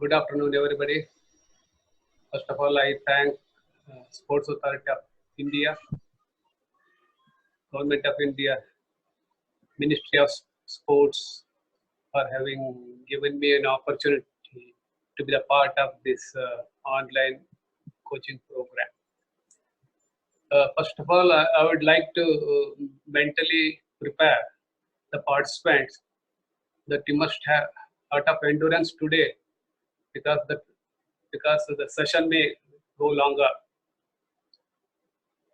Good afternoon, everybody. First of all, I thank Sports Authority of India, Government of India, Ministry of Sports for having given me an opportunity to be a part of this online coaching program. First of all, I would like to mentally prepare the participants that you must have a lot of endurance today because the session may go longer.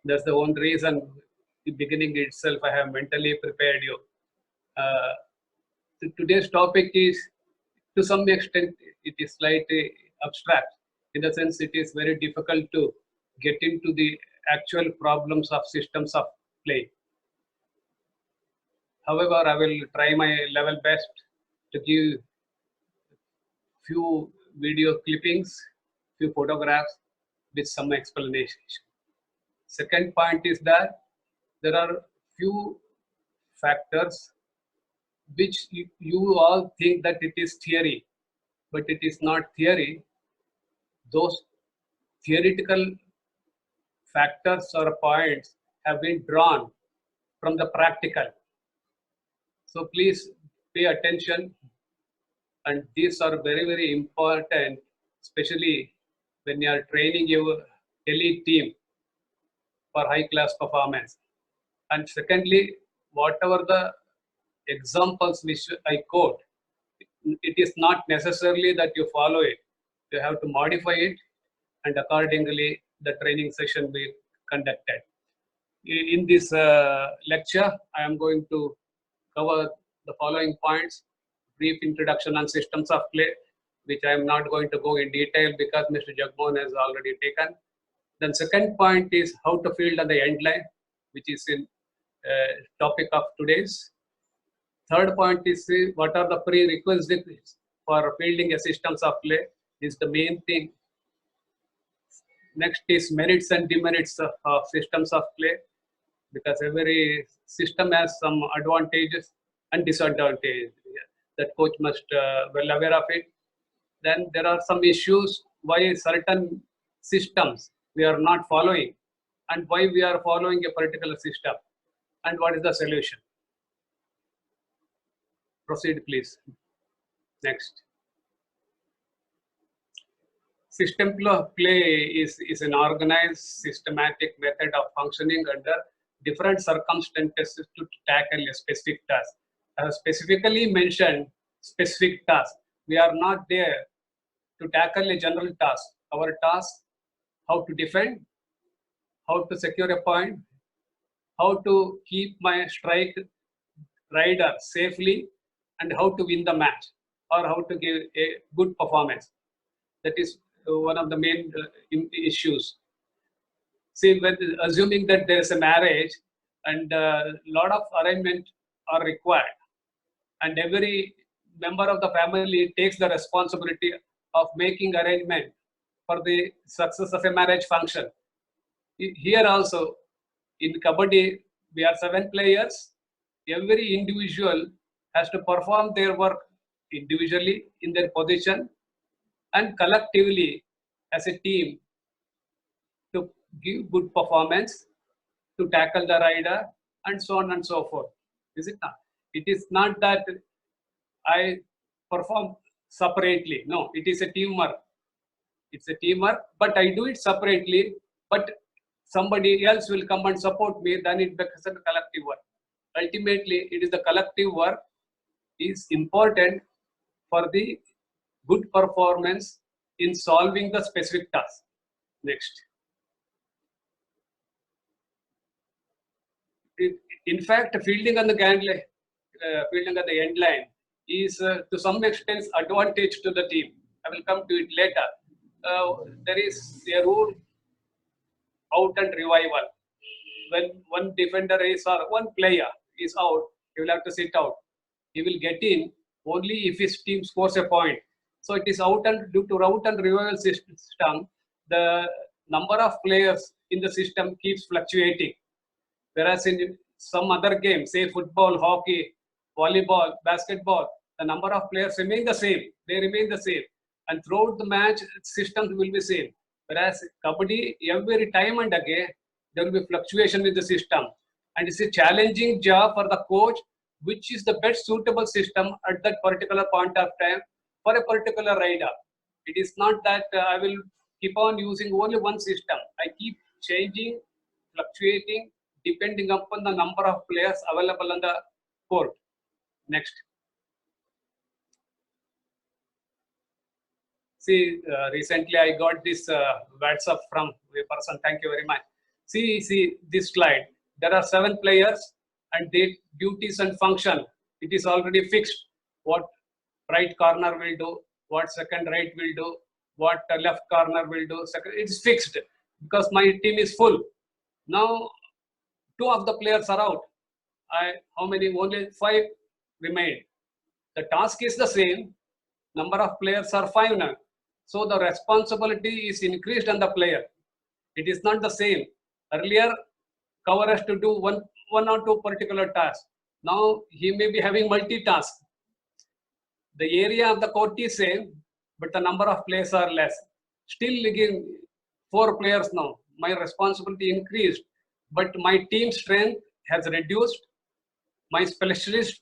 That's the one reason, the beginning itself, I have mentally prepared you. Today's topic is, to some extent, it is slightly abstract. In the sense, it is very difficult to get into the actual problems of systems of play. However, I will try my level best to give few video clippings, few photographs with some explanation. Second point is that there are few factors which you all think that it is theory, but it is not theory. Those theoretical factors or points have been drawn from the practical. So please pay attention, and these are very, very important, especially when you are training your elite team for high class performance. And secondly, whatever the examples which I quote, it is not necessarily that you follow it. You have to modify it, and accordingly the training session will be conducted. In this lecture, I am going to cover the following points: brief introduction on systems of play, which I am not going to go in detail because Mr. Jagmohan has already taken. Then second point is how to field on the end line, which is in topic of today's. Third point is what are the prerequisites for fielding a systems of play, is the main thing. Next is merits and demerits of systems of play, because every system has some advantages and disadvantages. That coach must well aware of it. Then there are some issues why certain systems we are not following, and why we are following a particular system, and what is the solution. Proceed, please. Next. System play is an organized, systematic method of functioning under different circumstances to tackle a specific task. I have specifically mentioned specific task. We are not there to tackle a general task. Our task, how to defend, how to secure a point, how to keep my strike rider safely, and how to win the match, or how to give a good performance. That is one of the main issues. See, when assuming that there is a marriage and a lot of arrangement are required, and every member of the family takes the responsibility of making arrangement for the success of a marriage function. Here also, in Kabaddi, we are 7 players. Every individual has to perform their work individually in their position and collectively as a team to give good performance, to tackle the rider, and so on and so forth. Is it not? It is not that I perform separately. No, it is a teamwork. It's a teamwork, but I do it separately, but somebody else will come and support me, then it becomes a collective work. Ultimately, it is the collective work is important for the good performance in solving the specific task. Next. In fact, fielding on the end line is to some extent advantage to the team. I will come to it later. There is a rule, out and revival. When one defender is or one player is out, he will have to sit out. He will get in only if his team scores a point. So it is out, and due to out and revival system, the number of players in the system keeps fluctuating. Whereas in some other games, say football, hockey, volleyball, basketball, the number of players remain the same. They remain the same. and throughout the match, systems will be same. Whereas Kabaddi, every time and again, there will be fluctuation with the system. And it's a challenging job for the coach, which is the best suitable system at that particular point of time for a particular rider. It is not that I will keep on using only one system. I keep changing, fluctuating, depending upon the number of players available on the court. Next. See, recently I got this WhatsApp from a person. Thank you very much. See this slide. There are 7 players and their duties and function. It is already fixed. What right corner will do, what second right will do, what left corner will do. Second, it's fixed because my team is full. Now, 2 of the players are out. How many? Only 5 remain. The task is the same. Number of players are 5 now. So the responsibility is increased on the player. It is not the same. Earlier, cover has to do one or 2 particular tasks. Now he may be having multitask. The area of the court is same, but the number of players are less. Still again, 4 players now. My responsibility increased, but my team strength has reduced. My specialist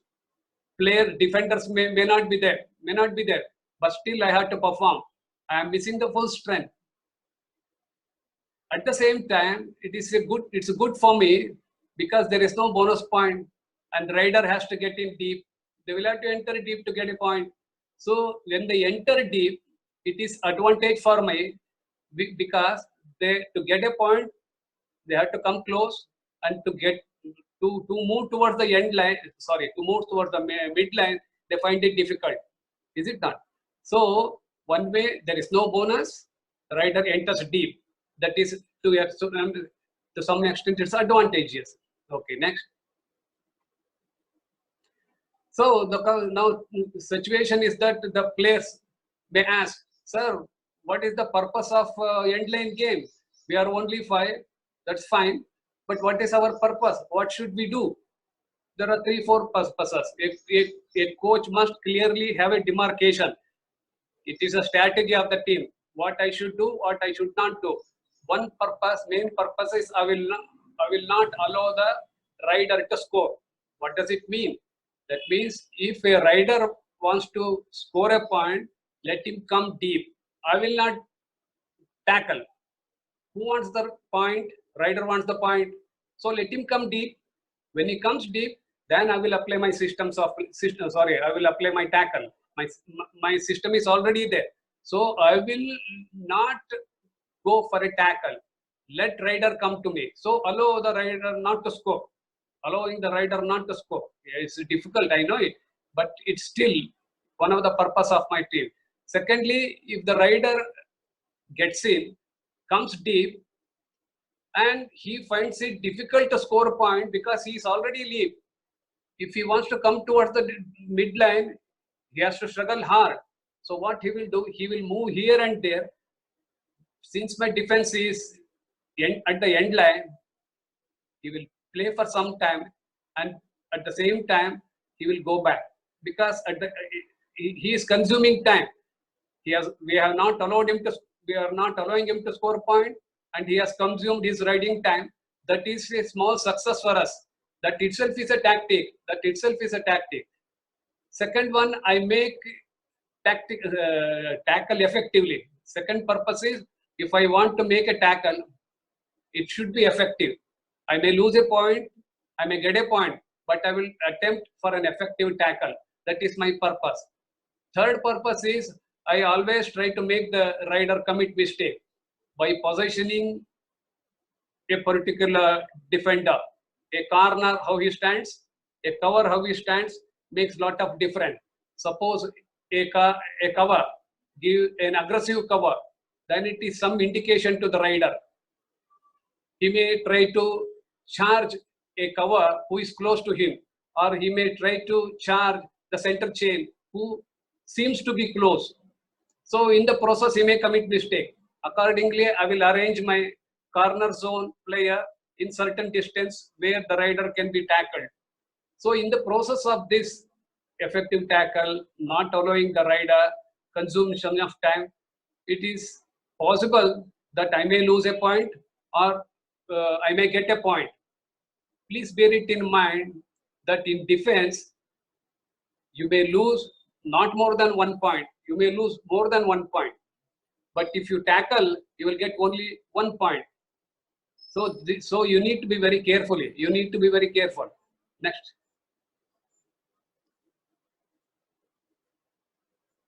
player defenders may not be there, but still I have to perform. I am missing the full strength. At the same time, it's good for me because there is no bonus point and the rider has to get in deep. They will have to enter deep to get a point. So when they enter deep, it is advantage for me because to get a point, they have to come close and to move towards the end line, to move towards the mid line, they find it difficult. Is it not? So one way, there is no bonus, the rider enters deep. That is to some extent it's advantageous. Okay, next. So now situation is that the players may ask, sir, what is the purpose of end line game? We are only 5, that's fine. But what is our purpose? What should we do? There are 3-4 purposes. A coach must clearly have a demarcation. It is a strategy of the team. What I should do, what I should not do. One main purpose is I will not allow the rider to score. What does it mean? That means if a rider wants to score a point, let him come deep. I will not tackle. Who wants the point? Rider wants the point. So let him come deep. When he comes deep, then I will apply my I will apply my tackle. My system is already there. So I will not go for a tackle. Let rider come to me. So allow the rider not to score. Allowing the rider not to score. It's difficult, I know it. But it's still one of the purpose of my team. Secondly, if the rider gets in, comes deep, and he finds it difficult to score a point because he is already deep. If he wants to come towards the midline, he has to struggle hard. So what he will do, he will move here and there. Since my defense is at the end line, he will play for some time, and at the same time, he will go back because he is consuming time. We are not allowing him to score a point, and he has consumed his riding time. That is a small success for us. That itself is a tactic. Second one, I make tackle effectively. Second purpose is, if I want to make a tackle, it should be effective. I may lose a point, I may get a point, but I will attempt for an effective tackle. That is my purpose. Third purpose is, I always try to make the rider commit mistake by positioning a particular defender. A corner, how he stands, a cover, how he stands, makes lot of difference. Suppose a cover, give an aggressive cover, then it is some indication to the rider. He may try to charge a cover who is close to him, or he may try to charge the center chain who seems to be close. So in the process, he may commit mistake. Accordingly, I will arrange my corner zone player in certain distance where the rider can be tackled. So in the process of this effective tackle, not allowing the rider consume so much of time. It is possible that I may lose a point or I may get a point. Please bear it in mind that in defense, you may lose not more than 1 point. You may lose more than 1 point. But if you tackle, you will get only 1 point. So you need to be very carefully. You need to be very careful. Next.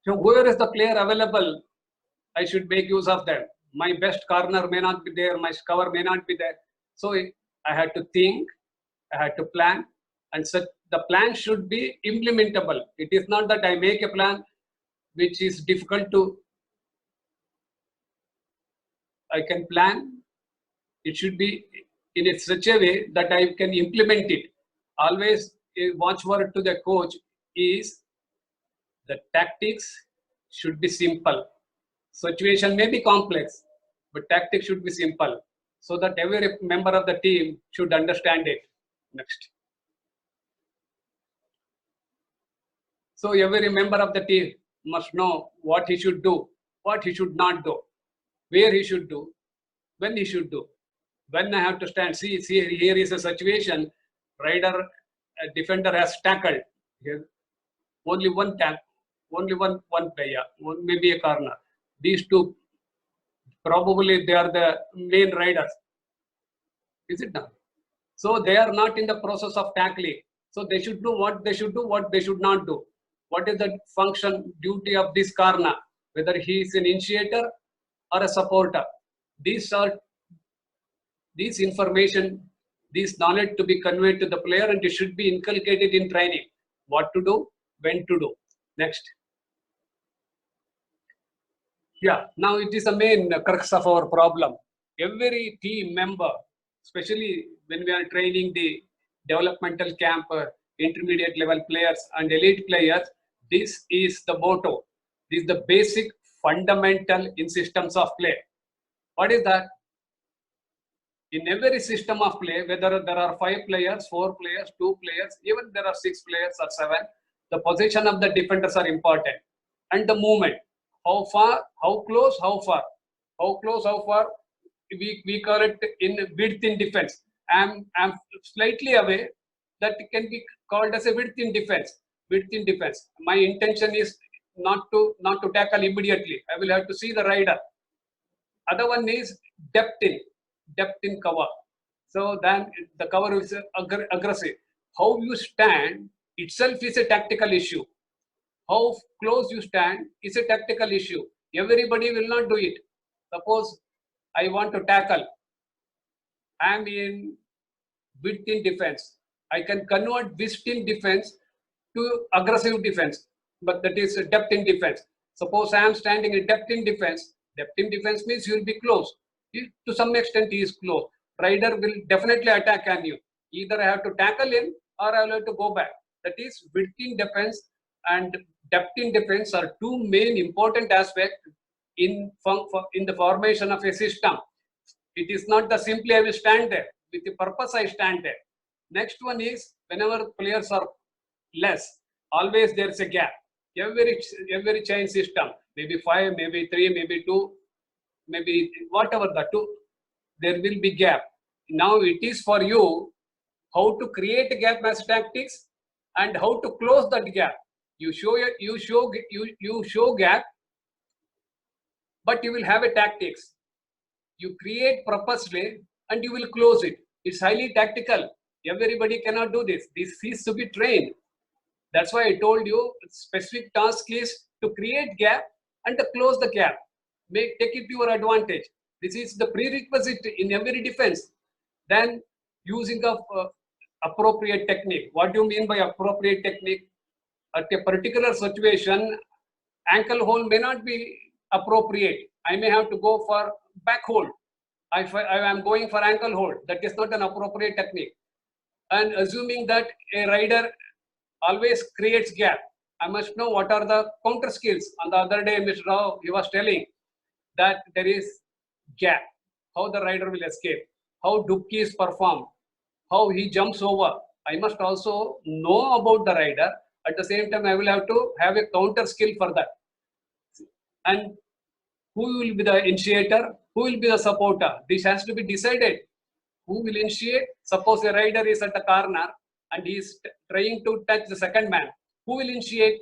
So where is the player available? I should make use of them. My best corner may not be there. My cover may not be there. So I had to think. I had to plan, and so the plan should be implementable. It is not that I make a plan which is difficult to. I can plan. It should be in such a way that I can implement it. Always a watchword to the coach is the tactics should be simple. Situation may be complex, but tactics should be simple so that every member of the team should understand it. Next. So every member of the team must know what he should do, what he should not do, where he should do, when he should do. When I have to stand, see here is a situation, rider, defender has tackled. Here, only one player, maybe a corner. These two, probably they are the main riders. Is it not? So they are not in the process of tackling. So they should do what they should do, what they should not do. What is the function, duty of this corner, whether he is an initiator or a supporter. These information, this knowledge to be conveyed to the player, and it should be inculcated in training. What to do, when to do. Next. Yeah, now it is the main crux of our problem. Every team member, especially when we are training the developmental camp, intermediate level players and elite players, this is the motto. This is the basic fundamental in systems of play. What is that? In every system of play, whether there are 5 players, 4 players, 2 players, even there are 6 players or 7, the position of the defenders are important. And the movement. How far, how close, how far. How close, how far, we call it in width in defense. I'm slightly away, that can be called as a width in defense. Width in defense. My intention is not to tackle immediately. I will have to see the rider. Other one is depth in cover. So then the cover is aggressive. How you stand itself is a tactical issue. How close you stand is a tactical issue. Everybody will not do it. Suppose I want to tackle. I am in width in defense. I can convert width in defense to aggressive defense, but that is depth in defense. Suppose I am standing in depth in defense. Depth in defense means you will be close. To some extent, he is close. Rider will definitely attack on you. Either I have to tackle him or I will have to go back. That is, width in defense and depth in defense are two main important aspects in the formation of a system. It is not the simply I will stand there. With the purpose I stand there. Next one is whenever players are less, always there is a gap. Every chain system, maybe 5, maybe 3, maybe 2, maybe whatever the 2, there will be gap. Now it is for you how to create a gap as tactics and how to close that gap. You show gap, but you will have a tactics. You create purposely and you will close it. It's highly tactical. Everybody cannot do this. This is to be trained. That's why I told you specific task is to create gap and to close the gap. Take it to your advantage. This is the prerequisite in every defense. Then using of appropriate technique. What do you mean by appropriate technique? At a particular situation, ankle hold may not be appropriate. I may have to go for back hold. I am going for ankle hold. That is not an appropriate technique. And assuming that a rider always creates gap, I must know what are the counter skills. On the other day, Mr. Rao, he was telling that there is gap, how the rider will escape, how Dubki is performed, how he jumps over. I must also know about the rider. At the same time, I will have to have a counter skill for that. And who will be the initiator? Who will be the supporter? This has to be decided. Who will initiate? Suppose a rider is at the corner and he is trying to touch the second man. Who will initiate?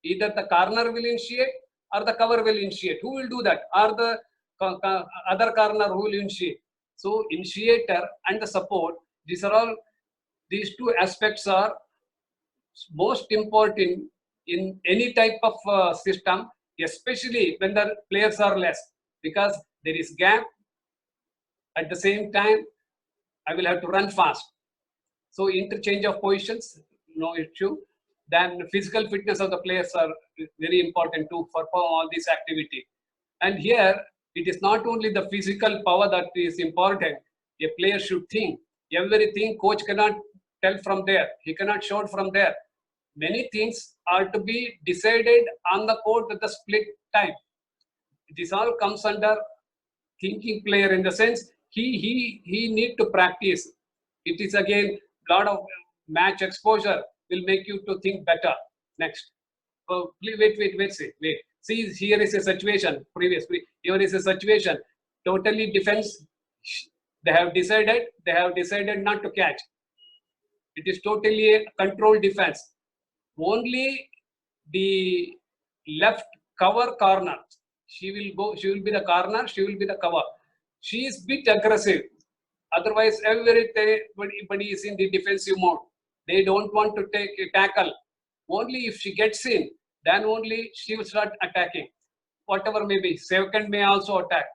Either the corner will initiate or the cover will initiate. Who will do that? Or the other corner who will initiate? So initiator and the support, these are all, these two aspects are most important in any type of system, especially when the players are less, because there is gap. At the same time, I will have to run fast. So interchange of positions, no issue. Then physical fitness of the players are very important to perform all this activity. And here, it is not only the physical power that is important. A player should think. Everything coach cannot tell from there. He cannot shout from there. Many things are to be decided on the court at the split time. This all comes under thinking player, in the sense he need to practice. It is again lot of match exposure will make you to think better. Next. Oh, wait. See, here is a situation. Here is a situation. Totally defense. They have decided not to catch. It is totally a controlled defense. Only the left cover corner. She will be the corner. She will be the cover. She is bit aggressive. Otherwise, everybody is in the defensive mode. They don't want to take a tackle. Only if she gets in, then only she will start attacking. Whatever may be. Second may also attack.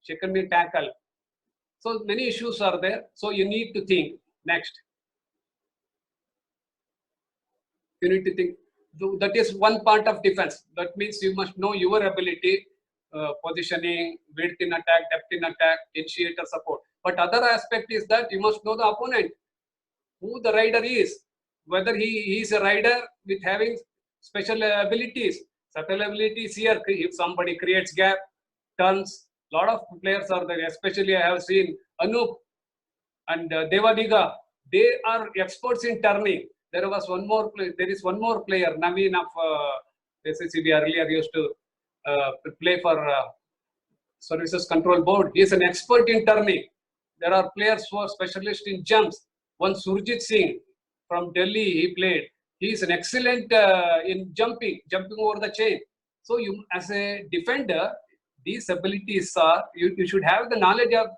Second may tackle. So many issues are there. So you need to think. Next. You need to think. That is one part of defense. That means you must know your ability, positioning, width in attack, depth in attack, initiator support. But other aspect is that you must know the opponent, who the rider is, whether he is a rider with having special abilities. Special abilities here, if somebody creates gap, turns, lot of players are there, especially I have seen Anup and Devadiga, they are experts in turning. There is one more player, Naveen of SSCB earlier used to play for Services Control Board. He is an expert in turning. There are players who are specialists in jumps. One Surjit Singh from Delhi, he played. He is an excellent in jumping over the chain. So you, as a defender, these abilities are, you should have the knowledge of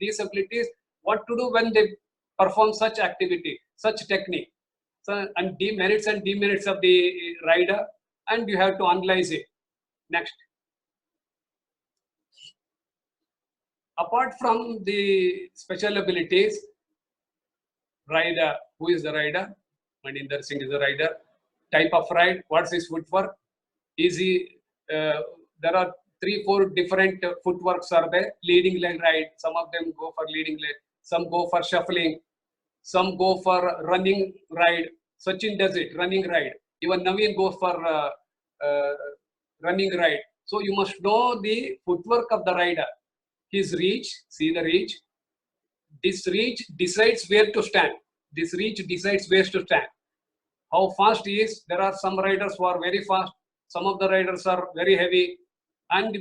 these abilities, what to do when they perform such activity, such technique. So, and merits and demerits of the rider, and you have to analyze it. Next. Apart from the special abilities, rider, who is the rider? Maninder Singh is the rider. Type of ride, what's his footwork? Easy. There are 3-4 different footworks are there. Leading leg ride, some of them go for leading leg, some go for shuffling, some go for running ride. Sachin does it, running ride. Even Naveen goes for running ride. So you must know the footwork of the rider. His reach, see the reach. This reach decides where to stand. This reach decides where to stand. How fast he is. There are some riders who are very fast. Some of the riders are very heavy. And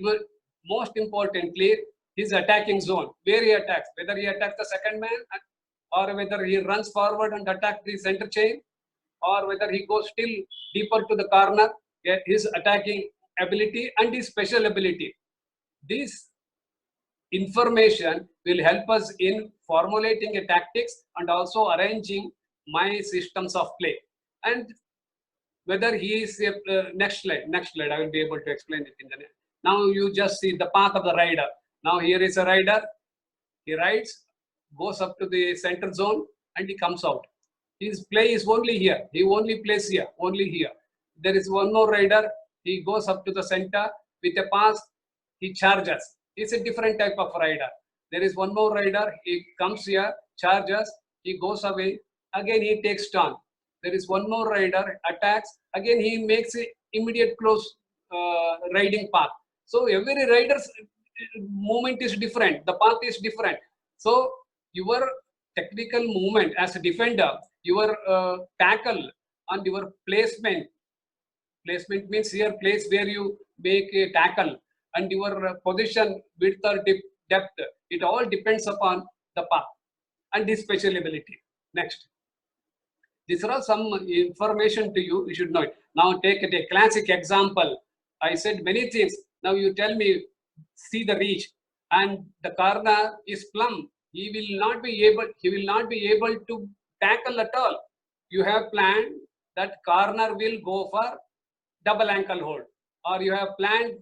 most importantly, his attacking zone, where he attacks. Whether he attacks the second man, or whether he runs forward and attacks the center chain, or whether he goes still deeper to the corner, his attacking ability and his special ability. This information will help us in formulating a tactics and also arranging my systems of play. And whether he is next slide, I will be able to explain it in the next. Now you just see the path of the rider. Now here is a rider. He rides, goes up to the center zone, and he comes out. His play is only here. He only plays here, only here. There is one more rider. He goes up to the center with a pass. He charges. It's a different type of rider. There is one more rider. He comes here, charges. He goes away. Again, he takes turn. There is one more rider, attacks. Again, he makes an immediate close riding path. So every rider's movement is different. The path is different. So your technical movement as a defender, your tackle and your placement. Placement means here place where you make a tackle, and your position, width or depth, it all depends upon the path and the special ability. Next. These are some information to you, you should know it. Now take a classic example. I said many things. Now you tell me, see the reach, and the corner is plumb. He will not be able to tackle at all. You have planned that corner will go for double ankle hold, or you have planned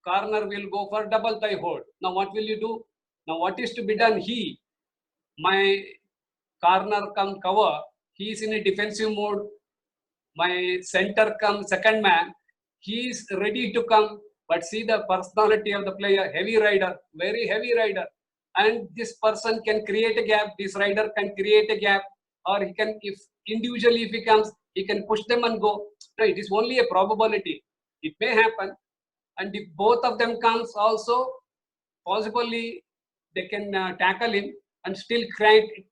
corner will go for double thigh hold. Now what will you do? Now what is to be done? My corner come cover, he is in a defensive mode. My center come second man, he is ready to come. But see the personality of the player, heavy rider, very heavy rider. And this person can create a gap, this rider can create a gap, or he can, if individually if he comes, he can push them and go. No, it is only a probability. It may happen. And if both of them comes also, possibly they can tackle him and still create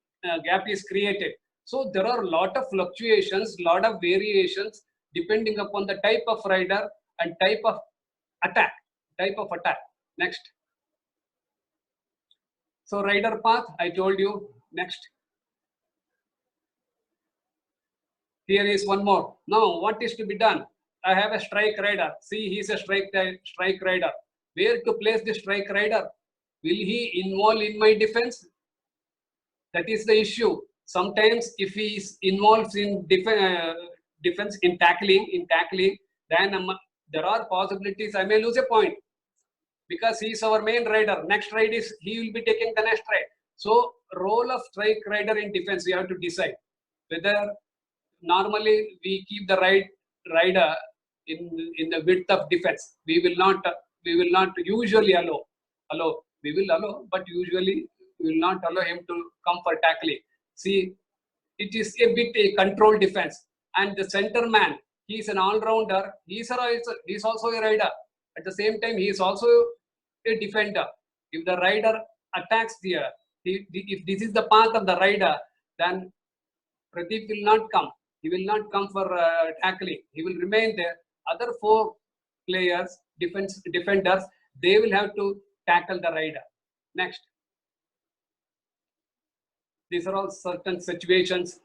gap is created. So there are a lot of fluctuations, lot of variations depending upon the type of rider and type of attack. Next. So rider path, I told you. Next. Here is one more. Now what is to be done? I have a strike rider. See, he is a strike rider. Where to place the strike rider? Will he involve in my defense? That is the issue. Sometimes if he is involved in defense in tackling, then there are possibilities I may lose a point, because he is our main rider. Next ride is he will be taking the next ride. So role of strike rider in defense, we have to decide whether normally we keep the rider in the width of defense. We will not usually allow. We will allow, but usually we will not allow him to come for tackling. See, it is a bit a controlled defense. And the center man, he is an all-rounder. He is also a rider. At the same time, he is also a defender. If the rider attacks here, if this is the path of the rider, then Pradeep will not come. He will not come for tackling. He will remain there. Other four players, defenders, they will have to tackle the rider. Next. These are all certain situations.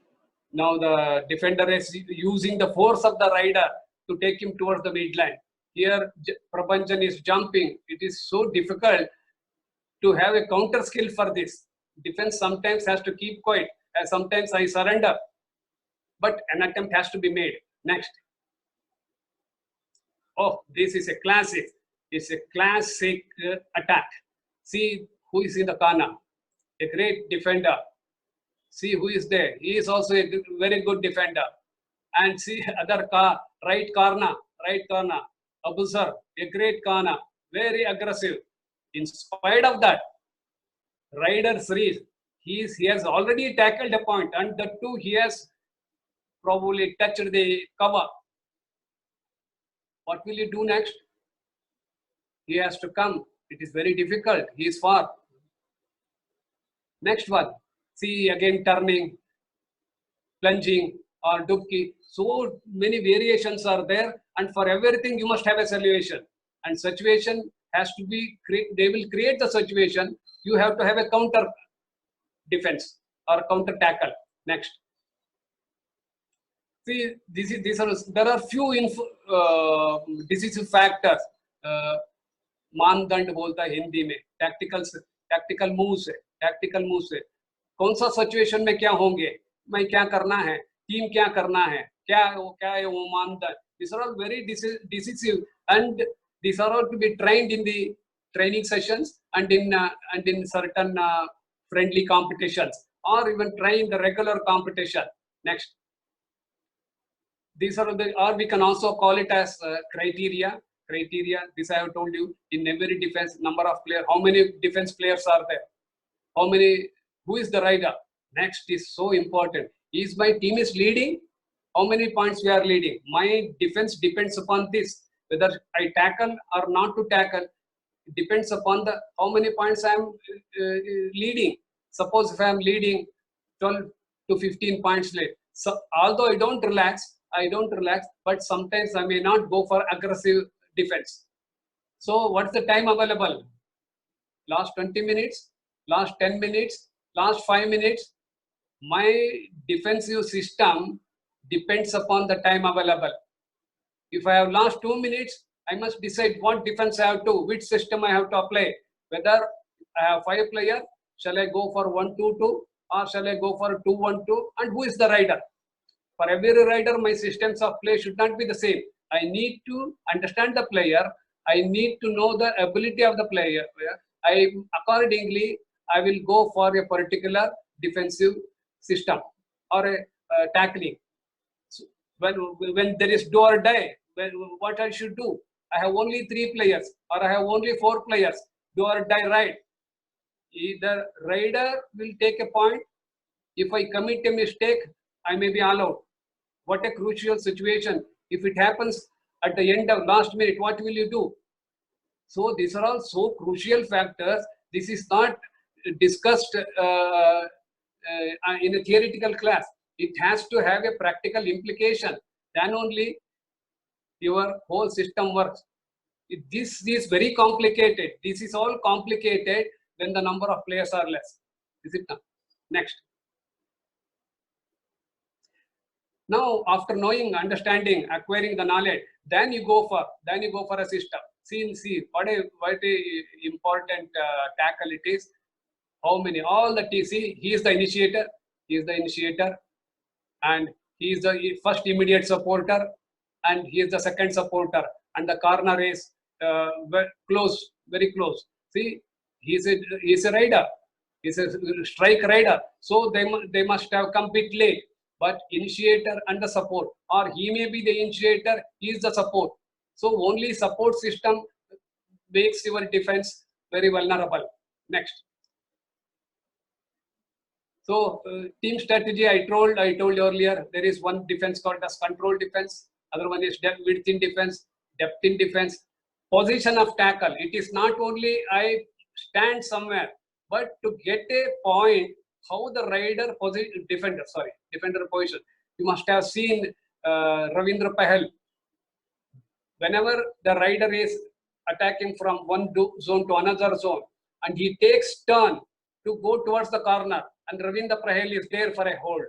Now the defender is using the force of the rider to take him towards the midline. Here Prabhanjan is jumping. It is so difficult to have a counter skill for this. Defense sometimes has to keep quiet, and sometimes I surrender. But an attempt has to be made. Next. Oh, this is a classic. It's a classic attack. See who is in the corner. A great defender. See who is there. He is also a very good defender. And see other right corner. Abusar, a great corner, very aggressive. In spite of that, rider Sri, he has already tackled a point, and the two he has probably touched the cover. What will he do next? He has to come. It is very difficult. He is far. Next one. See again turning, plunging or dubki. So many variations are there, and for everything you must have a solution. And situation has to be, they will create the situation. You have to have a counter defense or counter tackle. Next. See, there are few decisive factors. मानदंड बोलता है हिंदी में, tactical moves है. कौन सा situation में क्या होंगे, मैं क्या करना है, टीम क्या करना है, क्या है वो मानदंड. These are all very decisive, and these are all to be trained in the training sessions and in certain friendly competitions, or even train the regular competition. Next. These are or we can also call it as criteria. This I have told you. In every defense, number of players, how many defense players are there, who is the rider. Next is so important. Is my team is leading, how many points we are leading. My defense depends upon this, whether I tackle or not to tackle. It depends upon the how many points I am leading. Suppose if I am leading 12 to 15 points late, so although I don't relax, but sometimes I may not go for aggressive defense. So what's the time available? Last 20 minutes, last 10 minutes, last 5 minutes. My defensive system depends upon the time available. If I have last 2 minutes, I must decide what defense I have to, which system I have to apply. Whether I have 5 players, shall I go for 1-2-2 or shall I go for 2-1-2, and who is the rider? For every rider, my systems of play should not be the same. I need to understand the player. I need to know the ability of the player. Accordingly, I will go for a particular defensive system or a tackling. So when there is do or die, what I should do? I have only 3 players or I have only 4 players. Do or die, right? Either rider will take a point. If I commit a mistake, I may be allowed. What a crucial situation. If it happens at the end of last minute, what will you do? So these are all so crucial factors. This is not discussed in a theoretical class. It has to have a practical implication. Then only your whole system works. This is very complicated. This is all complicated when the number of players are less. Is it not? Next. Now, after knowing, understanding, acquiring the knowledge, then you go for a system. See what a important tackle it is. How many? All the TC. He is the initiator. He is the initiator, and he is the first immediate supporter, and he is the second supporter. And the corner is very close. See, he is a rider. He is a strike rider. So they must have come bit late. But initiator and the support, or he may be the initiator, he is the support. So only support system makes your defense very vulnerable. Next. So team strategy, I told earlier, there is one defense called as control defense. Other one is width in defense, depth in defense. Position of tackle. It is not only I stand somewhere, but to get a point, how the rider defender position. You must have seen Ravindra Pahal. Whenever the rider is attacking from one zone to another zone, and he takes turn to go towards the corner, and Ravindra Pahal is there for a hold.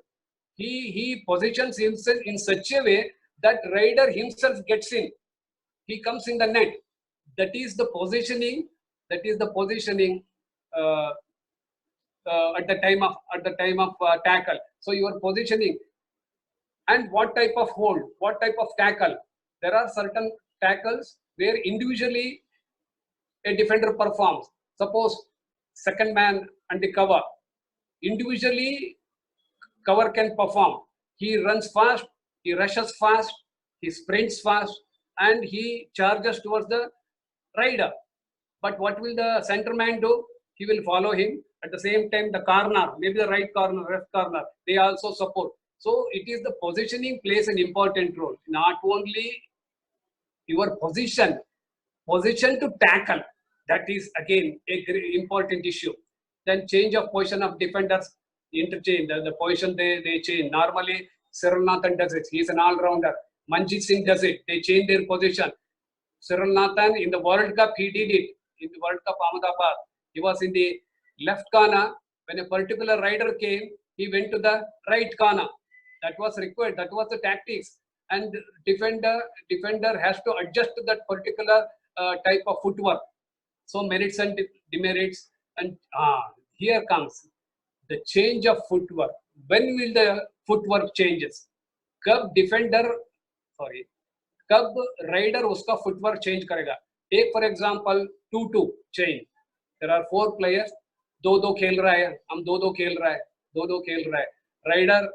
He positions himself in such a way that rider himself gets in. He comes in the net. That is the positioning. At the time of tackle. So your positioning and what type of hold, what type of tackle. There are certain tackles where individually a defender performs. Suppose second man and the cover. Individually, cover can perform. He runs fast, he rushes fast, he sprints fast, and he charges towards the rider. But what will the center man do? He will follow him. At the same time, the corner, maybe the right corner, left corner, they also support. So it is the positioning plays an important role. Not only your position to tackle, that is again a very important issue. Then change of position of defenders, interchange, the position they change. Normally, Cyril Nathan does it. He is an all-rounder. Manjit Singh does it. They change their position. Cyril Nathan in the World Cup, he did it. In the World Cup Ahmedabad, he was in the left corner. When a particular rider came, he went to the right corner. That was required. That was the tactics. And defender has to adjust to that particular type of footwork. So merits and demerits. And here comes the change of footwork. When will the footwork changes? Cub rider उसका footwork change करेगा. Take for example 2-2 chain. There are 4 players. 2-2 खेल रहा है. हम 2-2 खेल रहा है. Rider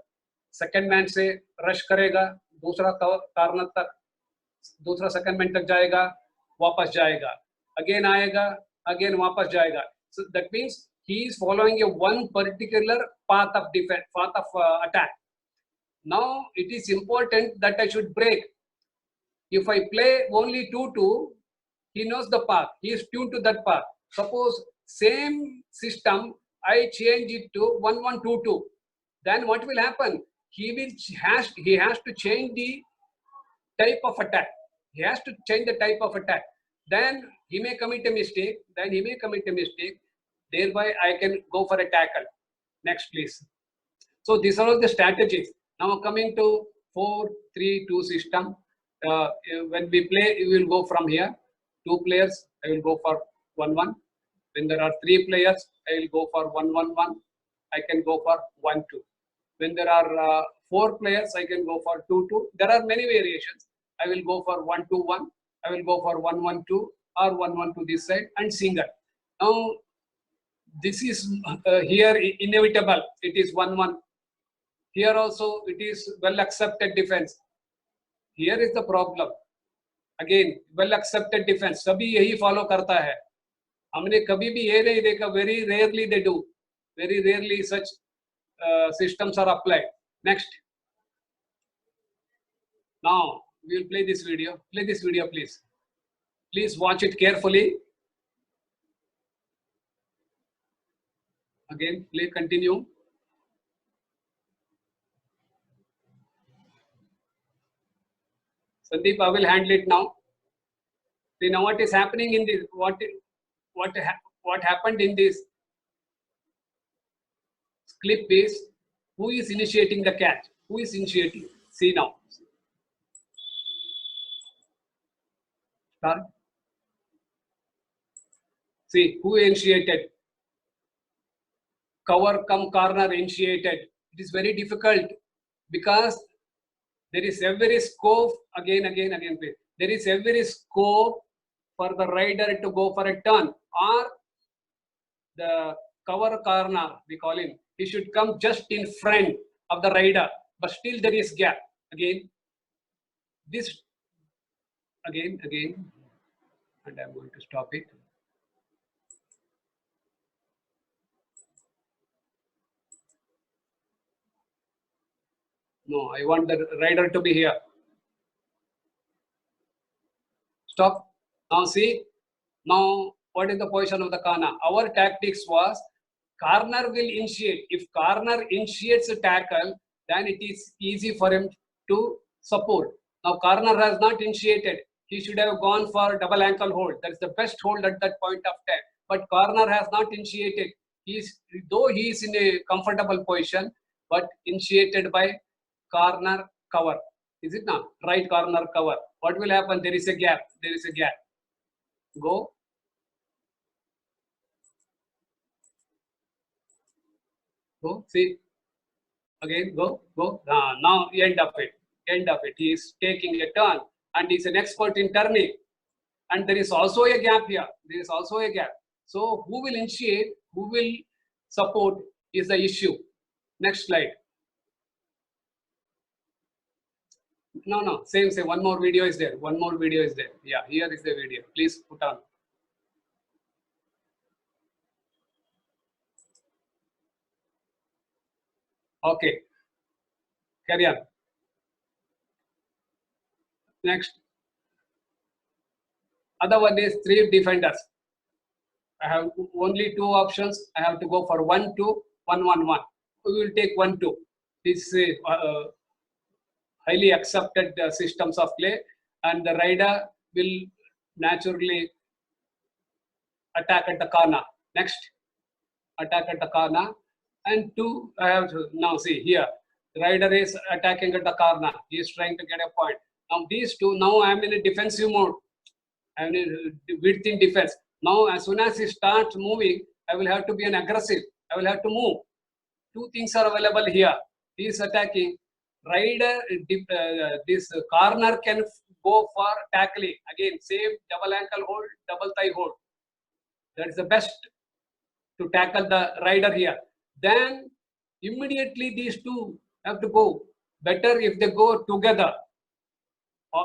second man से rush करेगा. दूसरा कॉर्नर तक, दूसरा second man तक जाएगा. वापस जाएगा. Again आएगा. Again वापस जाएगा. So that means he is following a one particular path of defense, path of attack. Now it is important that I should break. If I play only 2-2, he knows the path. He is tuned to that path. Suppose same system, I change it to 1-1-2-2. Then what will happen? He has to change the type of attack. He has to change the type of attack. then he may commit a mistake. Thereby, I can go for a tackle. Next, please. So these are all the strategies. Now coming to 4-3-2 system. When we play, we will go from here. 2 players, I will go for 1-1. When there are 3 players, I will go for 1-1-1. I can go for 1-2. When there are 4 players, I can go for 2-2. There are many variations. I will go for 1-2-1. I will go for 1-1-2 or 1-1 to this side and single. Now, this is here inevitable. It is 1-1. Here also it is well accepted defense. Here is the problem. Again, well accepted defense. सभी यही follow करता है. हमने कभी भी ये नहीं देखा. Very rarely they do. Very rarely such systems are applied. Next. Now we will play this video. Play this video, please. Please watch it carefully. Again, play, continue. Sandeep, I will handle it now. See now what is happening in this, what happened in this clip is, who is initiating the catch? Who is initiating? See now. Start. See, who initiated? Cover come corner initiated. It is very difficult because there is every scope, again, please. There is every scope for the rider to go for a turn, or the cover corner, we call him. He should come just in front of the rider, but still there is gap. Again, this, again, and I'm going to stop it. No, I want the rider to be here. Stop. Now see, now what is the position of the corner? Our tactics was, corner will initiate. If corner initiates a tackle, then it is easy for him to support. Now corner has not initiated. He should have gone for double ankle hold. That's the best hold at that point of time. But corner has not initiated. Though he is in a comfortable position, but initiated by corner cover. Is it not? Right corner cover. What will happen? There is a gap. There is a gap. Go. Go. See. Again. Go. Go. Now end of it. End of it. He is taking a turn and he is an expert in turning. And there is also a gap here. There is also a gap. So who will initiate? Who will support is the issue. Next slide. No, same. One more video is there. One more video is there. Yeah, here is the video. Please put on. Okay. Carry on. Next. Other one is 3 defenders. I have only 2 options. I have to go for 1-2, 1-1-1. We will take 1-2. This is highly accepted systems of play, and the rider will naturally attack at the corner. Next, attack at the corner, and 2. I have to now see here. The rider is attacking at the corner. He is trying to get a point. Now these 2. Now I am in a defensive mode. I am in width in defense. Now as soon as he starts moving, I will have to be an aggressive. I will have to move. 2 things are available here. He is attacking. Rider, this corner can go for tackling. Again, same double ankle hold, double thigh hold. That is the best to tackle the rider here. Then immediately these 2 have to go. Better if they go together.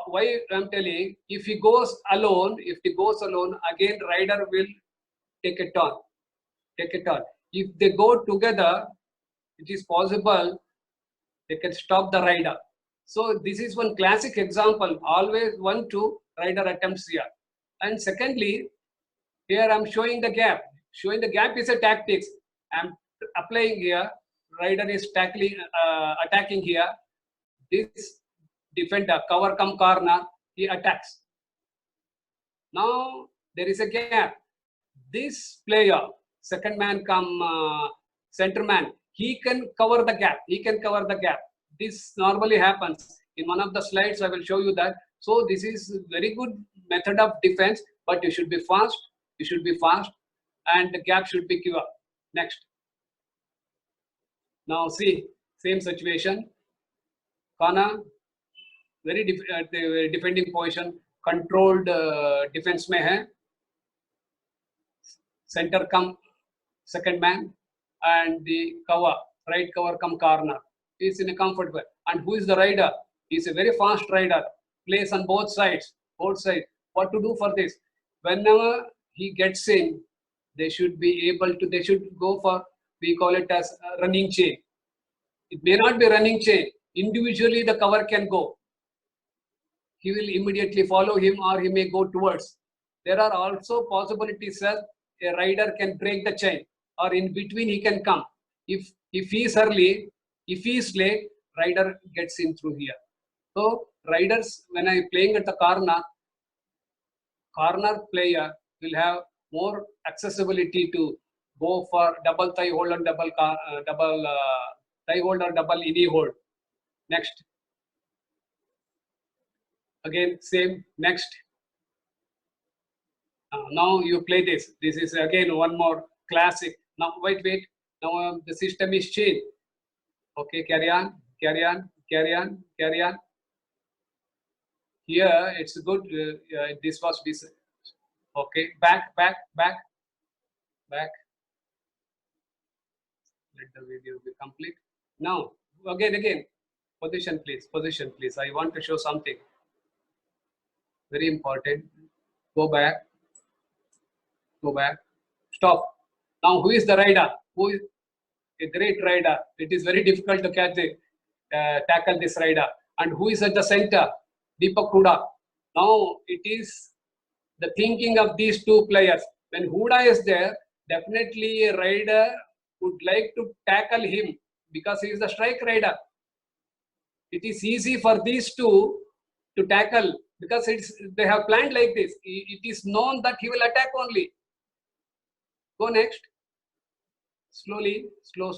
Why I'm telling, if he goes alone, again rider will take a turn. If they go together, it is possible they can stop the rider. So this is one classic example. Always 1-2 rider attempts here. And secondly, here I'm showing the gap. Showing the gap is a tactics. I'm applying here. Rider is attacking here. This defender, cover come corner, he attacks. Now there is a gap. This player, second man come center man, he can cover the gap. He can cover the gap. This normally happens. In one of the slides, I will show you that. So this is very good method of defense, but you should be fast. You should be fast, and the gap should be given. Next. Now see, same situation. Kana, very defending position, controlled defense में है. Center come second man, and the cover, right cover come corner. He is in a comfortable. And who is the rider? He is a very fast rider. Plays on both sides. Both sides. What to do for this? Whenever he gets in, they should be able to. They should go for, we call it as running chain. It may not be running chain. Individually, the cover can go. He will immediately follow him, or he may go towards. There are also possibilities that a rider can break the chain, or in between he can come. If he is early, if he is late, rider gets in through here. So riders, when I playing at the corner player will have more accessibility to go for double thigh hold and double thigh hold or double knee hold. Next. Again, same. Next. Now you play this. This is again one more classic. Now wait. Now the system is changed. Okay, carry on. Here it's good. This was this. Okay, back. Let the video be complete. Now again. Position please. I want to show something very important. Go back. Stop. Now who is the rider? Who is a great rider? It is very difficult to catch tackle this rider. And who is at the center? Deepak Hooda. Now it is the thinking of these two players. When Hooda is there, definitely a rider would like to tackle him because he is the strike rider. It is easy for these two to tackle because they have planned like this. It is known that he will attack only. Go next. Slowly, slow.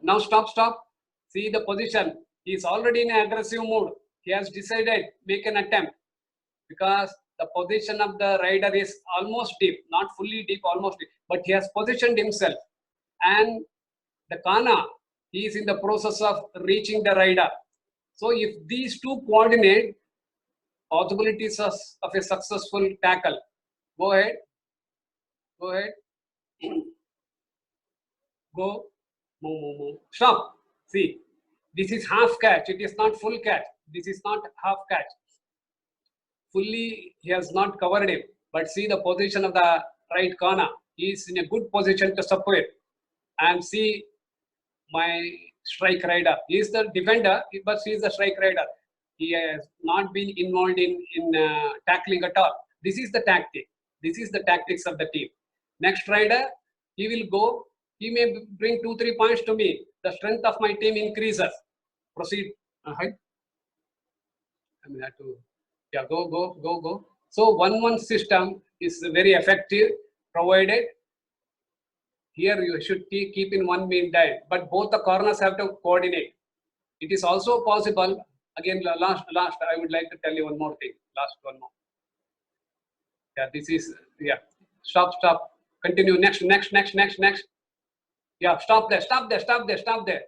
Now stop. See the position. He is already in an aggressive mode. He has decided make an attempt because the position of the rider is almost deep, not fully deep, almost deep. But he has positioned himself, and the Kana, he is in the process of reaching the rider. So if these two coordinate, possibilities of a successful tackle. Go ahead. Go. Move. Stop. See, this is half catch. It is not full catch. This is not half catch. Fully, he has not covered him. But see the position of the right corner. He is in a good position to support. And see my strike rider. He is the defender, but he is the strike rider. He has not been involved in tackling at all. This is the tactic. This is the tactics of the team. Next rider, he will go. He may bring 2-3 points to me. The strength of my team increases. Proceed. I mean, have to. Yeah, go. So 1-1 system is very effective, provided here you should keep in one mean dive, but both the corners have to coordinate. It is also possible. Again, last, I would like to tell you one more thing. Last one more. Yeah, this is, yeah. Stop. Continue. Next. Yeah, stop there.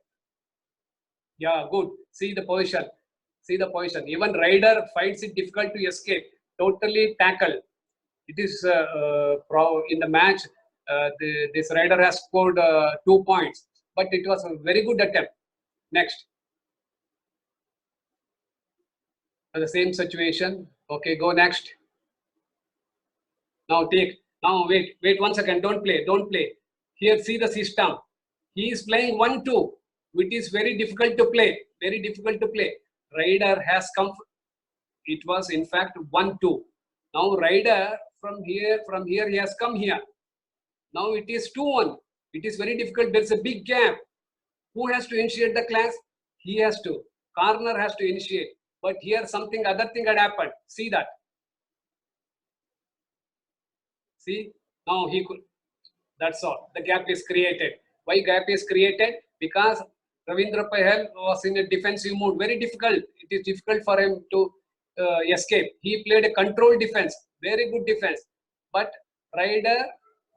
Yeah, good. See the position. Even rider finds it difficult to escape. Totally tackle. It is in the match. This rider has scored 2 points, but it was a very good attempt. Next. The same situation. Okay, go next. Now wait 1 second. Don't play. Here, see the system. He is playing 1-2, which is very difficult to play. Rider has come. It was in fact 1-2. Now rider from here he has come here. Now it is 2-1. It is very difficult. There is a big gap. Who has to initiate the class? He has to. Corner has to initiate. But here other thing had happened. See that. See, now he could, that's all. The gap is created. Why gap is created? Because Ravindra Pahal was in a defensive mood. Very difficult. It is difficult for him to escape. He played a controlled defense, very good defense. But Ryder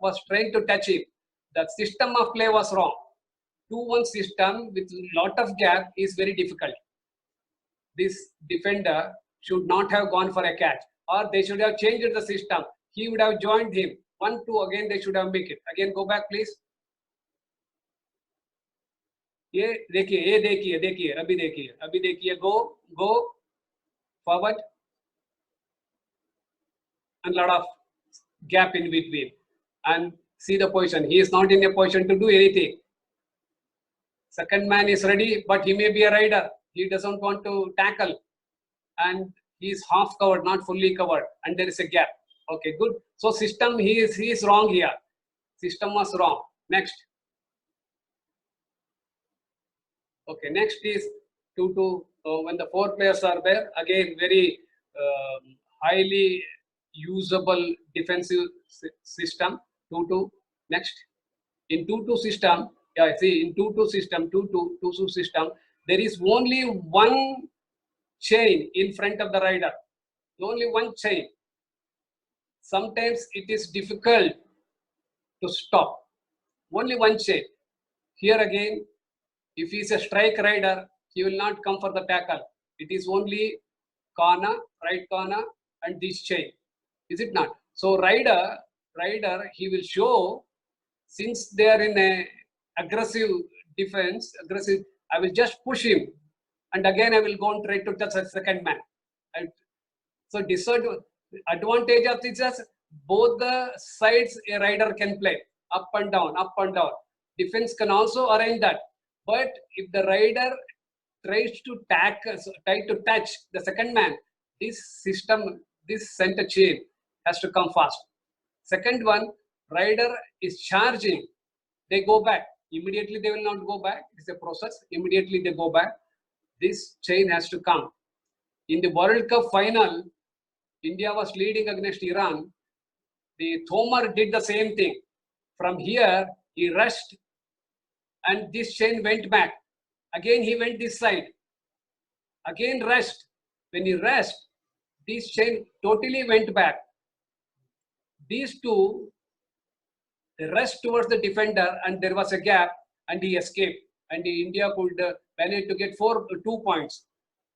was trying to touch him. The system of play was wrong. 2-1 system with lot of gap is very difficult. This defender should not have gone for a catch, or they should have changed the system. He would have joined him. 1-2 again they should have make it. Again go back please. ये देखिए अभी देखिए go forward and lot of gap in between and see the position. He is not in a position to do anything. Second man is ready, but he may be a rider. He doesn't want to tackle and he is half covered, not fully covered, and there is a gap. Okay, good. So system, he is wrong here. System was wrong. Next. Okay, next is 2-2. When the 4 players are there, again very highly usable defensive system. 2-2. Next. In 2-2 system, yeah, see in 2-2 system, 2-2 system, there is only one chain in front of the rider. Only one chain. Sometimes it is difficult to stop. Only one chain. Here again, if he is a strike rider, he will not come for the tackle. It is only corner, right corner, and this chain. Is it not? So rider, he will show, since they are in a aggressive defense, I will just push him, and again I will go and try to touch a second man. And so advantage of this is both the sides a rider can play, up and down, up and down. Defense can also arrange that. But if the rider tries to touch the second man, this system, this center chain has to come fast. Second one, rider is charging. They go back. Immediately they will not go back. It's a process. Immediately they go back. This chain has to come. In the World Cup final, India was leading against Iran. The Thomer did the same thing. From here, he rushed and this chain went back. Again, he went this side. Again, rushed. When he rushed, this chain totally went back. These two, they rushed towards the defender and there was a gap and he escaped. And India could manage to get 2 points.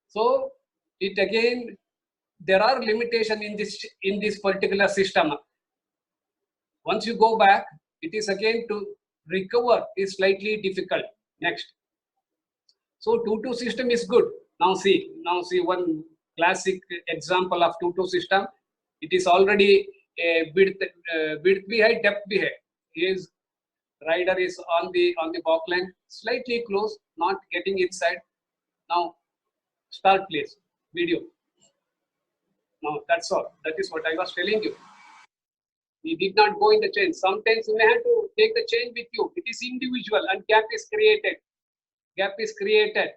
So, it again, there are limitations in this particular system. Once you go back, it is again to recover is slightly difficult. Next. So 2-2 system is good. Now see one classic example of 2-2 system. It is already a width bhi hai, depth bhi hai. His rider is on the back line, slightly close, not getting inside. Now start please, video. Now that's all. That is what I was telling you. We did not go in the chain. Sometimes you may have to take the chain with you. It is individual and gap is created. Gap is created.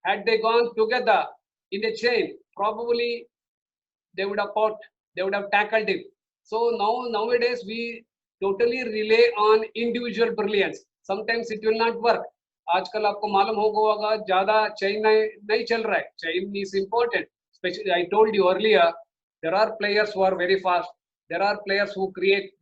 Had they gone together in a chain, probably they would have fought, they would have tackled him. So nowadays we totally rely on individual brilliance. Sometimes it will not work. आजकल आपको मालूम होगा ज़्यादा chain नहीं चल रहा है. Chain is important. Especially I told you earlier, there are players who are very fast. There are players who create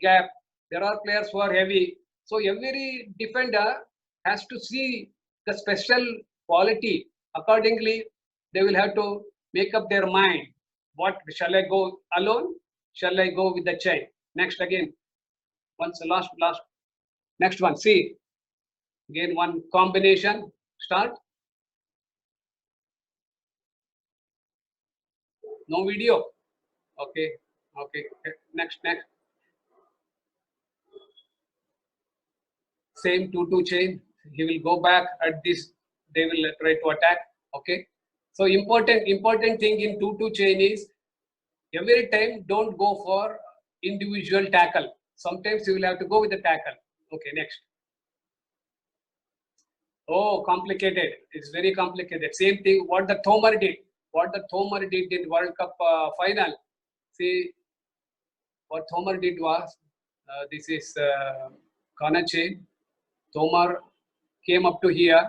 gap. There are players who are heavy. So every defender has to see the special quality. Accordingly, they will have to make up their mind. What shall I go alone? Shall I go with the chain? Next again. Once last. Next one. See. Again one combination. Start. No video. Okay. Next. Same 2-2 chain. He will go back at this. They will try to attack. Okay. So important thing in 2-2 chain is every time don't go for individual tackle. Sometimes you will have to go with the tackle. Okay. Next. Oh, complicated. It's very complicated. Same thing. What the Thomer did in World Cup final. See, what Tomar did was, this is corner chain. Tomar came up to here.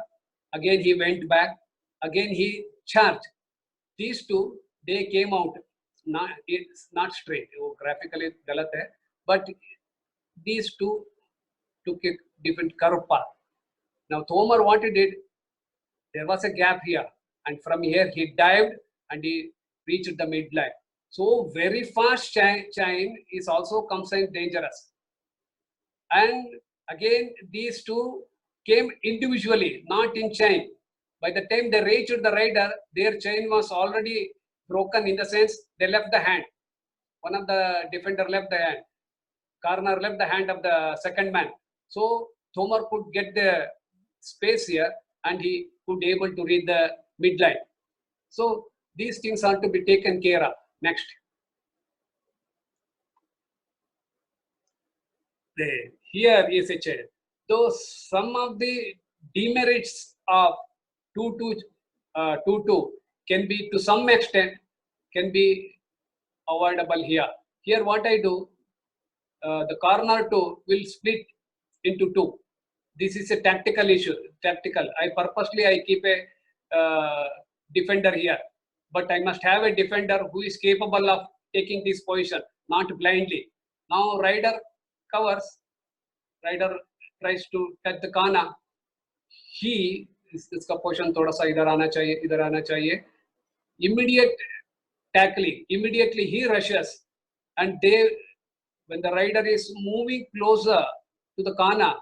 Again he went back. Again he charged. These two, they came out. It's not straight. Graphically galat hai. But these two took a different curve path. Now Tomar, what he did, there was a gap here, and from here he dived and he reached the midline. So very fast chain is also comes in dangerous. And again, these two came individually, not in chain. By the time they reached the rider, their chain was already broken, in the sense they left the hand. One of the defender left the hand. Corner left the hand of the second man. So Tomar could get the space here and he could able to read the midline. So these things are to be taken care of. Next. Here is a chain. Though some of the demerits of 2-2 can be, to some extent, can be avoidable here. Here what I do, the corner 2 will split into 2. This is a tactical issue. Tactical. I keep a defender here, but I must have a defender who is capable of taking this position, not blindly. Now rider covers. Rider tries to touch the corner. He, इसका position थोड़ा सा इधर आना चाहिए. Immediate tackling. Immediately he rushes, and when the rider is moving closer to the corner,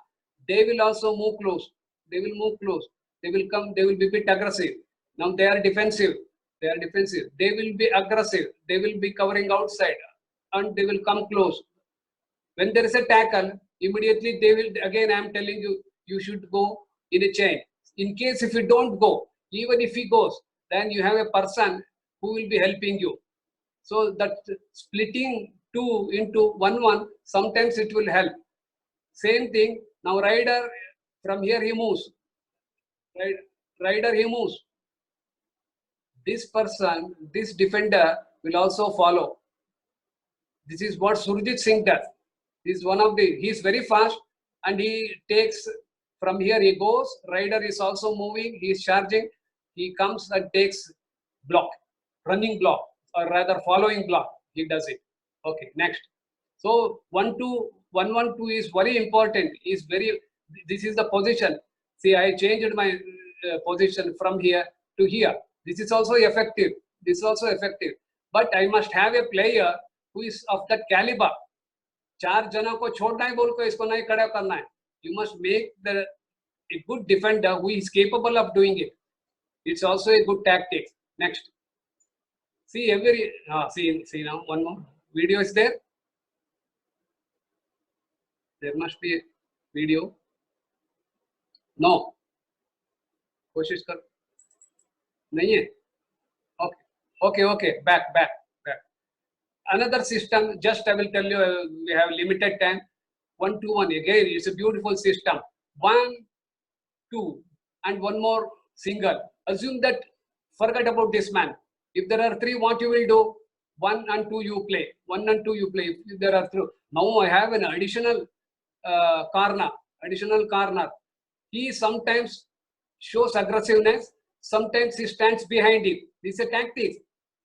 they will also move close. They will move close. They will come. They will be a bit aggressive. Now they are defensive. They are defensive. They will be aggressive. They will be covering outside, and they will come close. When there is a tackle, immediately they will, again I am telling you, you should go in a chain. In case if you don't go, even if he goes, then you have a person who will be helping you. So that splitting 2 into 1-1, sometimes it will help. Same thing, now rider, from here he moves. Rider he moves. This person, this defender will also follow. This is what Surjit Singh does. This is one of the, he is very fast and he takes, from here he goes, rider is also moving, he is charging, he comes and takes block, running block, or rather following block, he does it. Okay, next. So 1-2, 1-1-2 is very important, this is the position. See, I changed my position from here to here. This is also effective, this is also effective. But I must have a player who is of that caliber. 4 जनों को छोड़ना है बोल को इसको नहीं खड़ा करना है. You must make a good defender who is capable of doing it. It's also a good tactic. Next. See see now one more video is there. There must be a video. No. कोशिश कर. नहीं है. Okay. Back. Another system, just I will tell you, we have limited time. 1-2-1, again, it's a beautiful system. 1-2, and one more single. Assume that, forget about this man. If there are 3, what you will do? 1 and 2 you play. 1 and 2 you play. If there are 3. Now I have an additional corner. He sometimes shows aggressiveness. Sometimes he stands behind him. This is a tactic.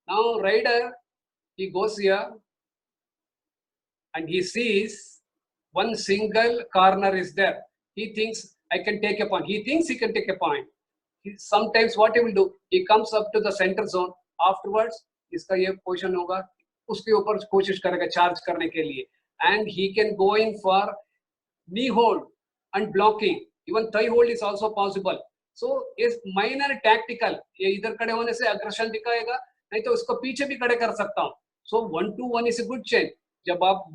Now rider, he goes here and he sees one single corner is there. He thinks I can take a point. He thinks he can take a point. Sometimes what he will do, he comes up to the center zone. Afterwards, इसका ये position होगा, उसके ऊपर कोशिश करेगा charge करने के लिए. And he can go in for knee hold and blocking. Even thigh hold is also possible. So is minor tactical. ये इधर खड़े होने से aggression दिखाएगा, नहीं तो उसको पीछे भी खड़े कर सकता हूँ. So 1-2-1 is a good chain. जब आप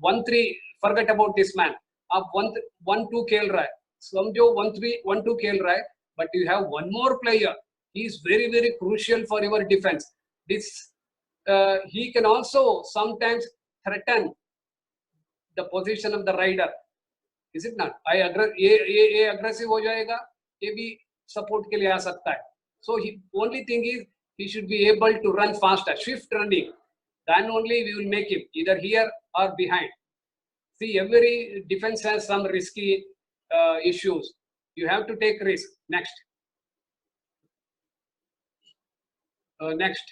1-3, forget about this man. आप 1-2 खेल रहा है. समझो 1-3-1-2 खेल रहा है. But you have one more player. He is very, very crucial for your defense. He can also sometimes threaten the position of the rider. Is it not? ये aggressive हो जाएगा. ये भी support के लिए आ सकता है. So only thing is he should be able to run faster. Swift running. then only we will make him either here or behind. See, every defense has some risky issues. You have to take risk. Next. Next.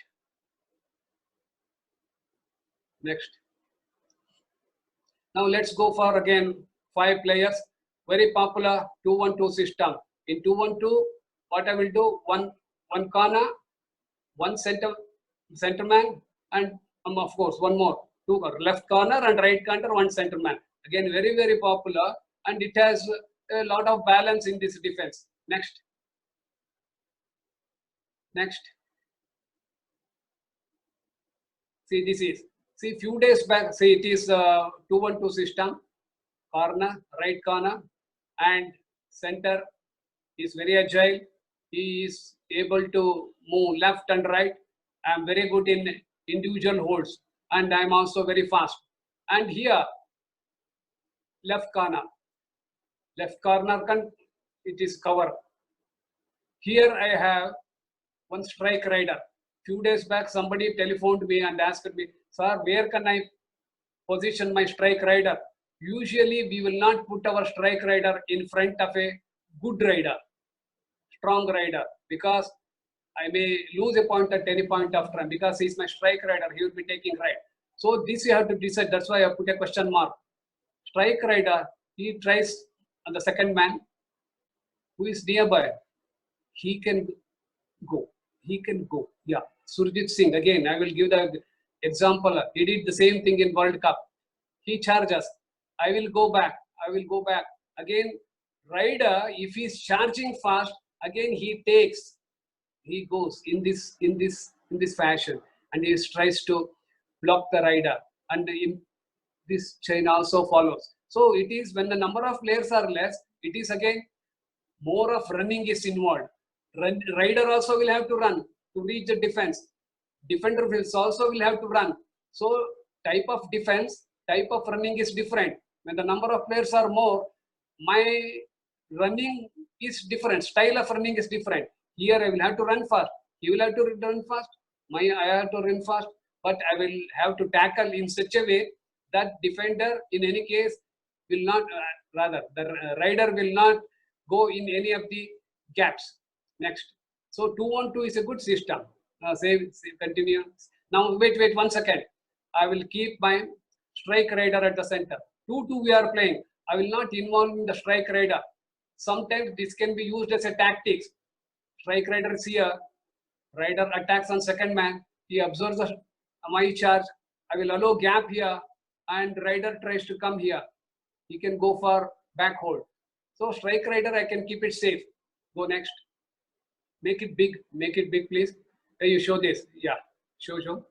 Now let's go for again 5 players. Very popular 2-1-2 system. In 2-1-2, what I will do, one corner, one center man, and of course one more, two left corner and right corner, one center man. Again, very popular, and it has a lot of balance in this defense. Next. See, this is, see, few days back, see, it is 2-1-2 system. Corner, right corner, and center is very agile. He is able to move left and right. I am very good in individual holds, and I am also very fast. And here, left corner it is cover. Here I have one strike rider. Few days back, somebody telephoned me and asked me, sir, where can I position my strike rider? Usually, we will not put our strike rider in front of a good rider, strong rider, because I may lose a point at any point of time, because he is my strike rider, he will be taking right. So this you have to decide. That's why I put a question mark. Strike rider, he tries on the second man who is nearby. He can go. Yeah. Surjit Singh, again, I will give the example. He did the same thing in World Cup. He charges. I will go back. Again, rider, if he is charging fast, again he goes in this fashion, and he tries to block the rider, and this chain also follows. So it is when the number of players are less, it is again more of running is involved. Rider also will have to run to reach the defense. Defender also will have to run. So type of defense, type of running is different. When the number of players are more, my running is different. Style of running is different. Here I will have to run fast. He will have to run fast. I have to run fast. But I will have to tackle in such a way that defender, in any case, will not, the rider will not go in any of the gaps. Next. So 2-1-2 is a good system. Continue. Now wait 1 second. I will keep my strike rider at the center. 2-2 we are playing. I will not involve in the strike rider. Sometimes this can be used as a tactics. Strike rider is here. Rider attacks on second man. He observes my charge. I will allow gap here, and rider tries to come here. He can go for back hold. So strike rider, I can keep it safe. Go next. Make it big, please. You show this. Yeah, show.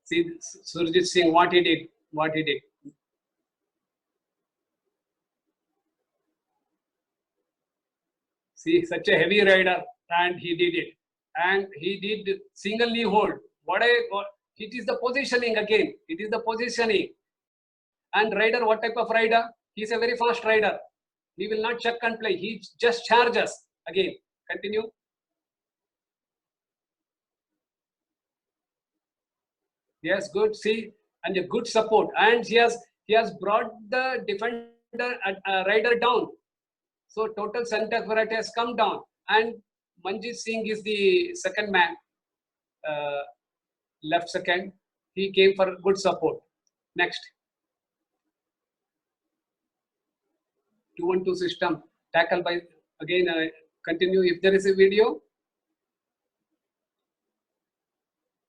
See Surjit Singh, what he did. See, such a heavy rider, and he did it. And he did single knee hold. It is the positioning again. It is the positioning. And rider, what type of rider? He is a very fast rider. He will not check and play. He just charges. Again, continue. Yes, good. See, and a good support. And he has brought the defender rider down. So total center variety has come down. And Manjeet Singh is the second man, left second. He came for good support. Next. 2-1-2 system. Tackle by, again, continue if there is a video.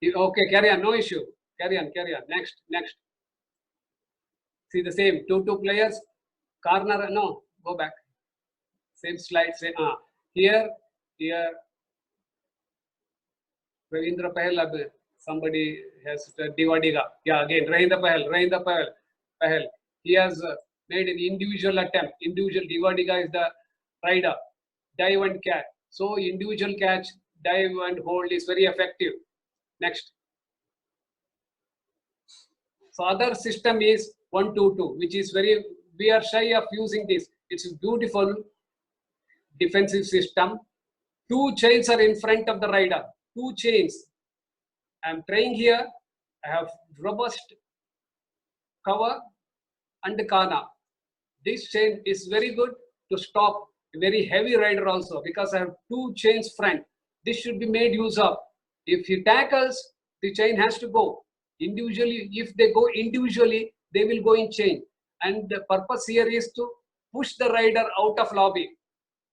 Okay, carry on, no issue. Carry on. Next. See the same, 2-2 players. Corner, no, go back. Same slide, here. Ravindra Pahel, somebody has Diwadiga. Yeah, again, Ravindra Pahel. He has made an individual attempt. Diwadiga is the rider. Dive and catch. So individual catch, dive and hold is very effective. Next. So other system is 1-2-2, which is we are shy of using this. It's a beautiful defensive system. 2 chains are in front of the rider. 2 chains. I'm trying here. I have robust cover and kana. This chain is very good to stop a very heavy rider also, because I have two chains front. This should be made use of. If he tackles, the chain has to go individually. If they go individually, they will go in chain. And the purpose here is to push the rider out of lobby.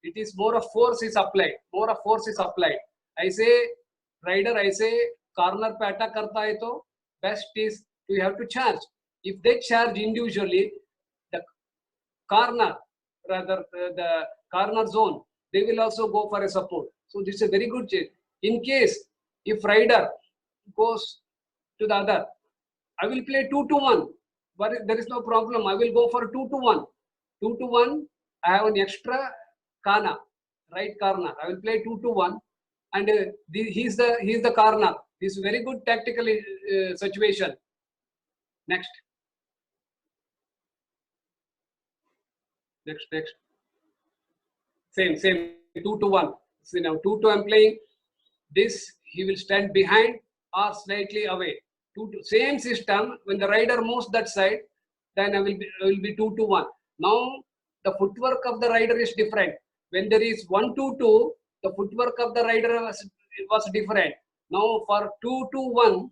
It is more of force is applied. More of force is applied. I say rider, I say corner पे attack करता है तो best is you have to charge. If they charge individually, the corner, rather the corner zone, they will also go for a support. So this is a very good change. In case if rider goes to the other, I will play 2-1, but there is no problem. I will go for 2-1. 2-1, I have an extra kana, right corner. I will play 2-1, and he's the corner. This is very good tactical situation. Next. Same 2-1. So now 2-2 I'm playing. This he will stand behind or slightly away. 2-2. Same system. When the rider moves that side, then I will be 2-1. Now the footwork of the rider is different. When there is 1-2-2, the footwork of the rider was different. Now for 2-2-1,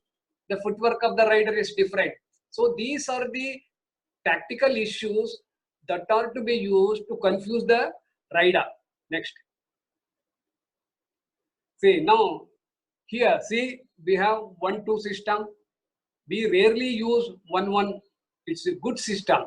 the footwork of the rider is different. So these are the tactical issues that are to be used to confuse the rider. Next. See now here, see we have 1-2 system. We rarely use 1-1. It's a good system.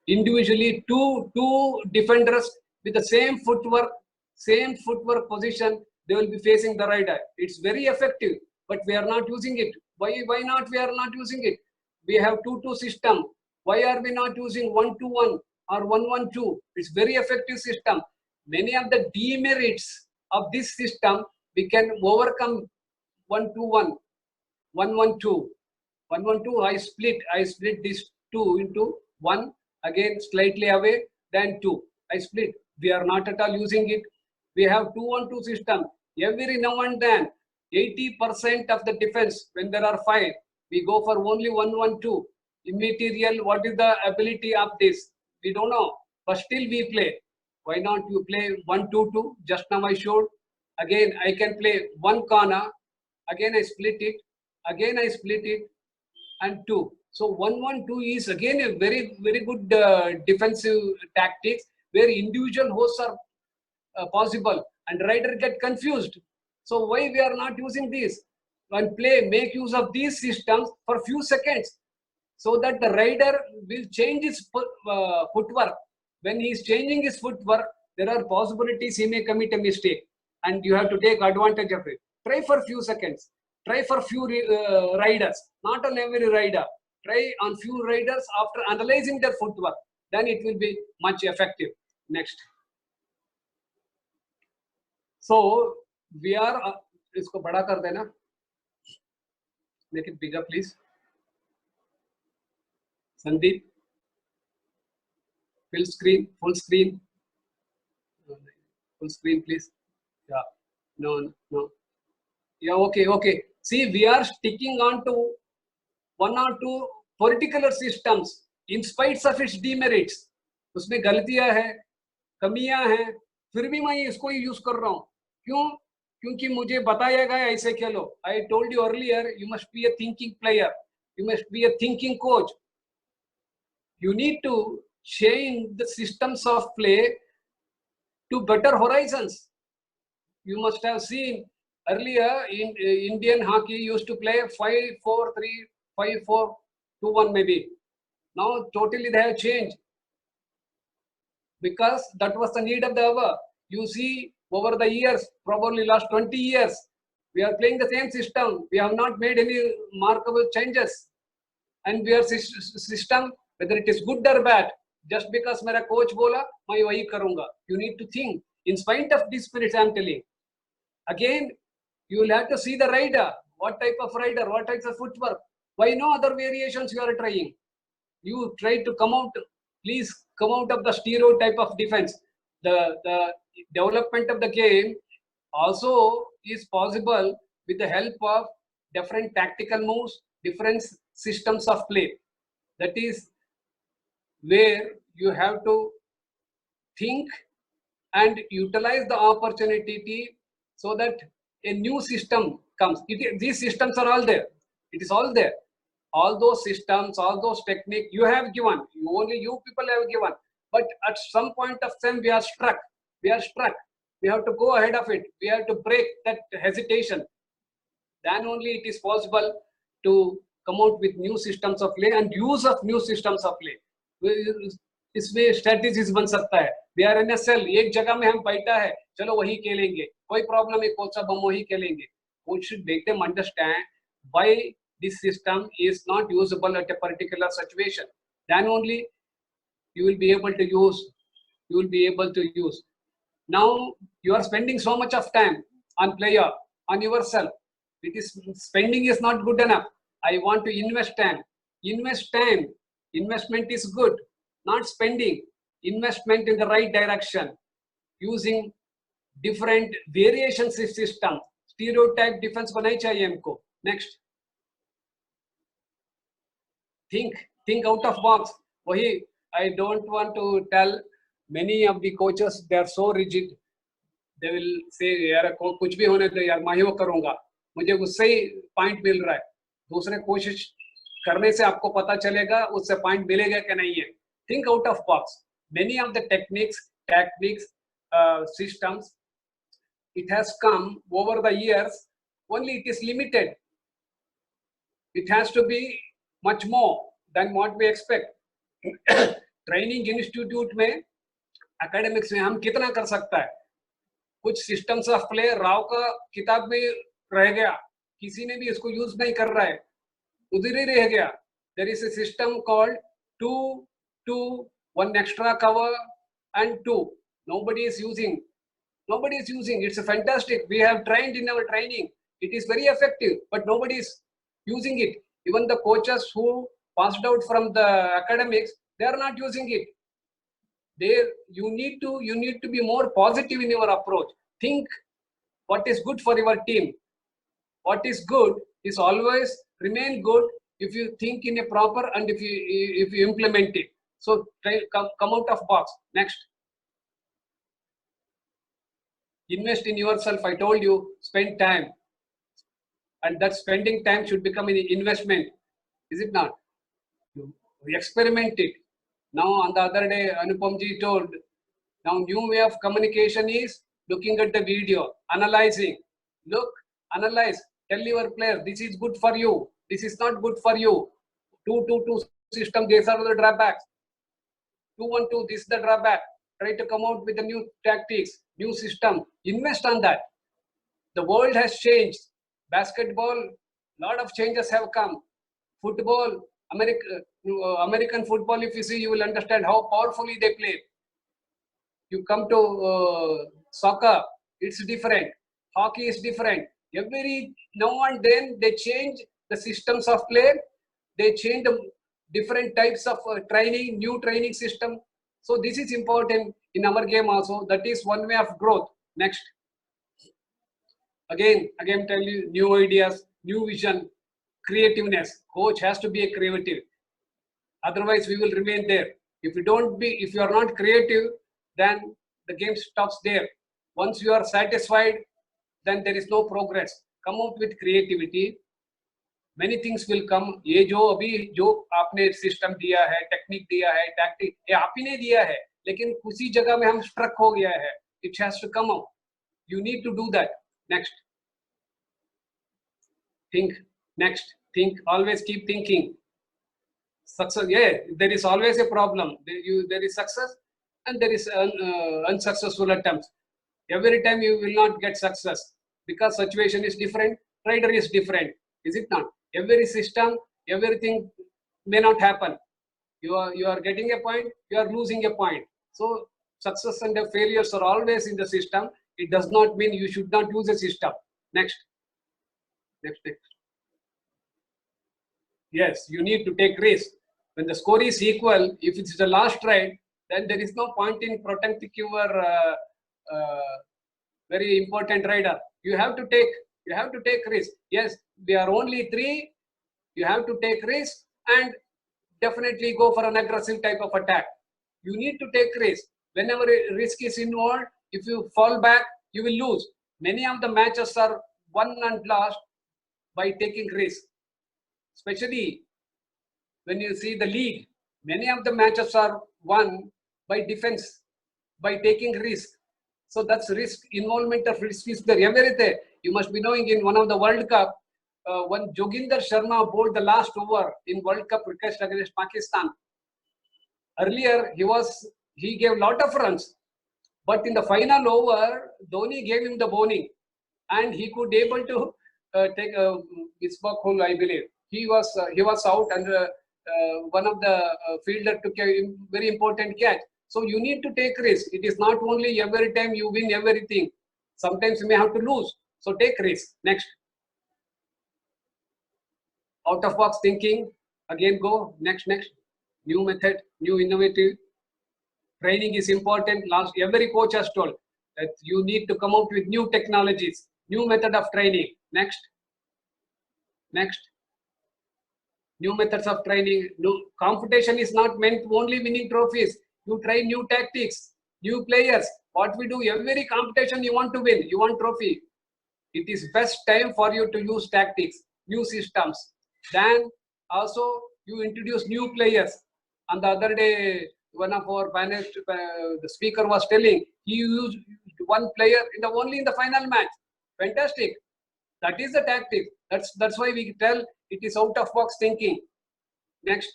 Individually, two defenders with the same footwork position, they will be facing the rider. It's very effective, but we are not using it. Why not we are not using it? We have 2-2 system. Why are we not using 1-2-1 or 1-1-2? It's very effective system. Many of the demerits of this system we can overcome. 1-2-1, 1-1-2, 1-1-2. I split this 2 into 1, again slightly away, then 2. I split. We are not at all using it. We have 2-1-2 system. Every now and then 80% of the defense, when there are 5, we go for only 1-1-2. Immaterial, what is the ability of this? We don't know, but still we play. Why not you play 1-2-2? Just now I showed. Again I can play 1 kana. Again I split it. Again I split it, and 2. So 1-1-2 is again a very good defensive tactics, where individual hosts are possible and rider get confused. So why we are not using this? When play, make use of these systems for few seconds, so that the rider will change his footwork. When he is changing his footwork, there are possibilities he may commit a mistake, and you have to take advantage of it. Try for few seconds. Try for few riders, not on every rider. Try on few riders after analyzing their footwork. Then it will be much effective. Next. So we are. इसको बड़ा कर देना. Make it bigger, please. Sandeep. Full screen. Full screen. Full screen, please. Yeah. No. Yeah. Okay. See, we are sticking on to 1 or 2 particular systems in spite of its demerits. उसमें गलतियां हैं, कमियां हैं, फिर भी मैं इसको ही यूज कर रहा हूं. क्यों? क्योंकि मुझे बताया गया ऐसे खेलो. I told you earlier, you must be a thinking player. You must be a thinking coach. You need to change the systems of play to better horizons. You must have seen earlier in Indian hockey used to play 5-4-3, 5-4-2-1 maybe. Now totally they have changed, because that was the need of the hour. You see, over the years, probably last 20 years, we are playing the same system. We have not made any remarkable changes, and we are system, whether it is good or bad, just because मेरा coach बोला मैं वही करूँगा. You need to think. In spite of this spirit, I am telling. Again, you will have to see the rider. What type of rider? What type of footwork? Why no other variations you are trying? You try to come out. Please come out of the stereotype of defense. The development of the game also is possible with the help of different tactical moves, different systems of play. That is where you have to think and utilize the opportunity so that a new system comes. These systems are all there. It is all there. All those systems, all those techniques you have given, only you people have given. But at some point of time, we are struck. We are struck. We have to go ahead of it. We have to break that hesitation. Then only it is possible to come out with new systems of play and use of new systems of play. इसमें strategies बन सकता है. We are in a cell. एक जगह में हम बैठा है, चलो वही खेलेंगे. कोई प्रॉब्लम है, कोच साहब हम वही खेलेंगे. Coach should make them understand why this system is not usable at a particular situation. Then only you will be able to use. You will be able to use. Now you are spending so much of time on player, on yourself. It is spending is not good enough. I want to invest time. Invest time. Investment is good. Not spending. Investment in the right direction. Using different variations of system. Stereotype defense को नहीं चाहिए हमको. Next. Think out of box. वही I don't want to tell many of the coaches, they are so rigid. They will say यार कुछ भी होने दो यार, मैं ही वो करूँगा. मुझे उससे ही पॉइंट मिल रहा है. दूसरे कोशिश करने से आपको पता चलेगा उससे पॉइंट मिलेगा कि नहीं है. Think out of box. Many of the techniques, systems, it has come over the years. Only it is limited. It has to be much more than what we expect. Training institute में, academics में हम कितना कर सकता है. कुछ systems of play Rao का किताब में रह गया, किसी ने भी इसको यूज नहीं कर रहा है, उधर ही रह गया. There is a system called 2-2, 1 extra cover and 2. Nobody is using. It's a fantastic. We have trained in our training. It is very effective, but nobody is using it. Even the coaches who passed out from the academics, they are not using it. You need to be more positive in your approach. Think what is good for your team. What is good is always remain good if you think in a proper and if you implement it. So come out of box. Next. Invest in yourself. I told you, spend time. And that spending time should become an investment. Is it not? You experiment it. Now on the other day, Anupamji told, now new way of communication is looking at the video, analyzing. Look, analyze, tell your player, this is good for you, this is not good for you. 2-2-2 system, these are the drawbacks. 2-1-2, this is the drawback. Try to come out with the new tactics, new system. Invest on that. The world has changed. Basketball, lot of changes have come. Football, American football, if you see, you will understand how powerfully they play. You come to soccer, it's different. Hockey is different. Every now and then they change the systems of play. They change the different types of training, new training system. So this is important in our game also. That is one way of growth. Next. Again tell you, new ideas, new vision, creativeness. Coach has to be a creative. Otherwise, we will remain there. If you are not creative, then the game stops there. Once you are satisfied, then there is no progress. Come out with creativity. Many things will come. ये जो आपने system दिया है, technique दिया है, tactic ये आप ही ने दिया है, लेकिन उसी जगह में हम स्ट्रक हो गया है. It has to come out. You need to do that. Next. Think. Next. Think. Always keep thinking. Success. Yeah, there is always a problem. There is success and there is unsuccessful attempts. Every time you will not get success because situation is different, rider is different. Is it not? Every system, everything may not happen. You are getting a point, you are losing a point. So success and failures are always in the system. It does not mean you should not use a system. Next. Yes, you need to take risk. When the score is equal, if it's the last ride, then there is no point in protecting your very important rider. You have to You have to take risk. Yes, we are only three. You have to take risk and definitely go for an aggressive type of attack. You need to take risk. Whenever risk is involved, if you fall back, you will lose. Many of the matches are won and lost by taking risk. Especially when you see the league, many of the matches are won by defense, by taking risk. So that's risk, involvement of risk is there. Everything. You must be knowing in one of the World Cup, when Joginder Sharma bowled the last over in World Cup cricket against Pakistan. Earlier, he gave lot of runs, but in the final over, Dhoni gave him the bowling, and he could able to take a Misbah, I believe. He was out, and one of the fielder took a very important catch. So you need to take risk. It is not only every time you win everything. Sometimes you may have to lose. So take risk. Next. Out of box thinking. Again go. Next. New method, new innovative. Training is important. Every coach has told that you need to come out with new technologies, new method of training. Next. New methods of training. Competition is not meant only winning trophies. You try new tactics, new players. What we do, every competition you want to win, you want trophy. It is best time for you to use tactics, new systems. Then also you introduce new players. On the other day, one of our panelists, the speaker was telling, he used one player only in the final match. Fantastic. That is the tactic. That's why we tell it is out of box thinking. Next,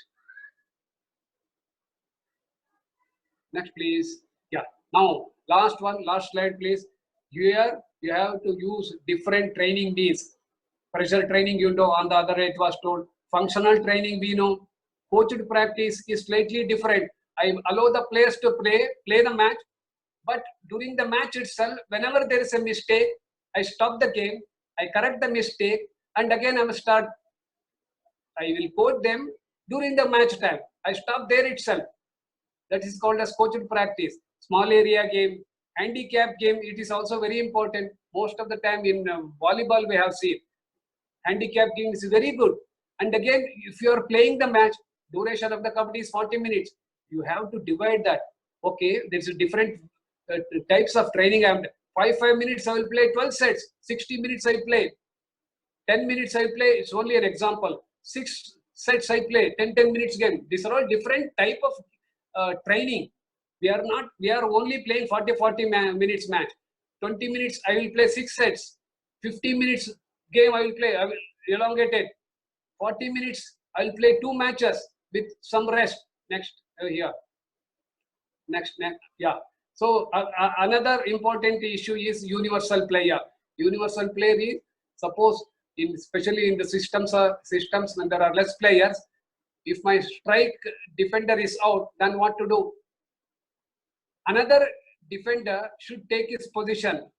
please. Yeah. Now, last slide, please. Here you have to use different training means. Pressure training, on the other day it was told. Functional training, we know. Coached practice is slightly different. I allow the players to play the match, but during the match itself, whenever there is a mistake, I stop the game, I correct the mistake, and again I will start. I will coach them during the match time. I stop there itself. That is called as coached practice. Small area game, handicap game, it is also very important. Most of the time in volleyball we have seen. Handicap game is very good. And again, if you are playing the match, duration of the kabaddi is 40 minutes. You have to divide that. Okay, there's a different types of training. 5 minutes I will play 12 sets. 60 minutes I play. 10 minutes I play. It's only an example. 6 sets I play. 10 minutes game. These are all different type of training. We are only playing 40 minutes match. 20 minutes I will play 6 sets. 50 minutes game I will play. I will elongate it. 40 minutes I will play 2 matches with some rest. Next here. Next. Yeah. So another important issue is universal player. Universal player is, suppose especially in the systems when there are less players, if my strike defender is out, then what to do? Another defender should take his position.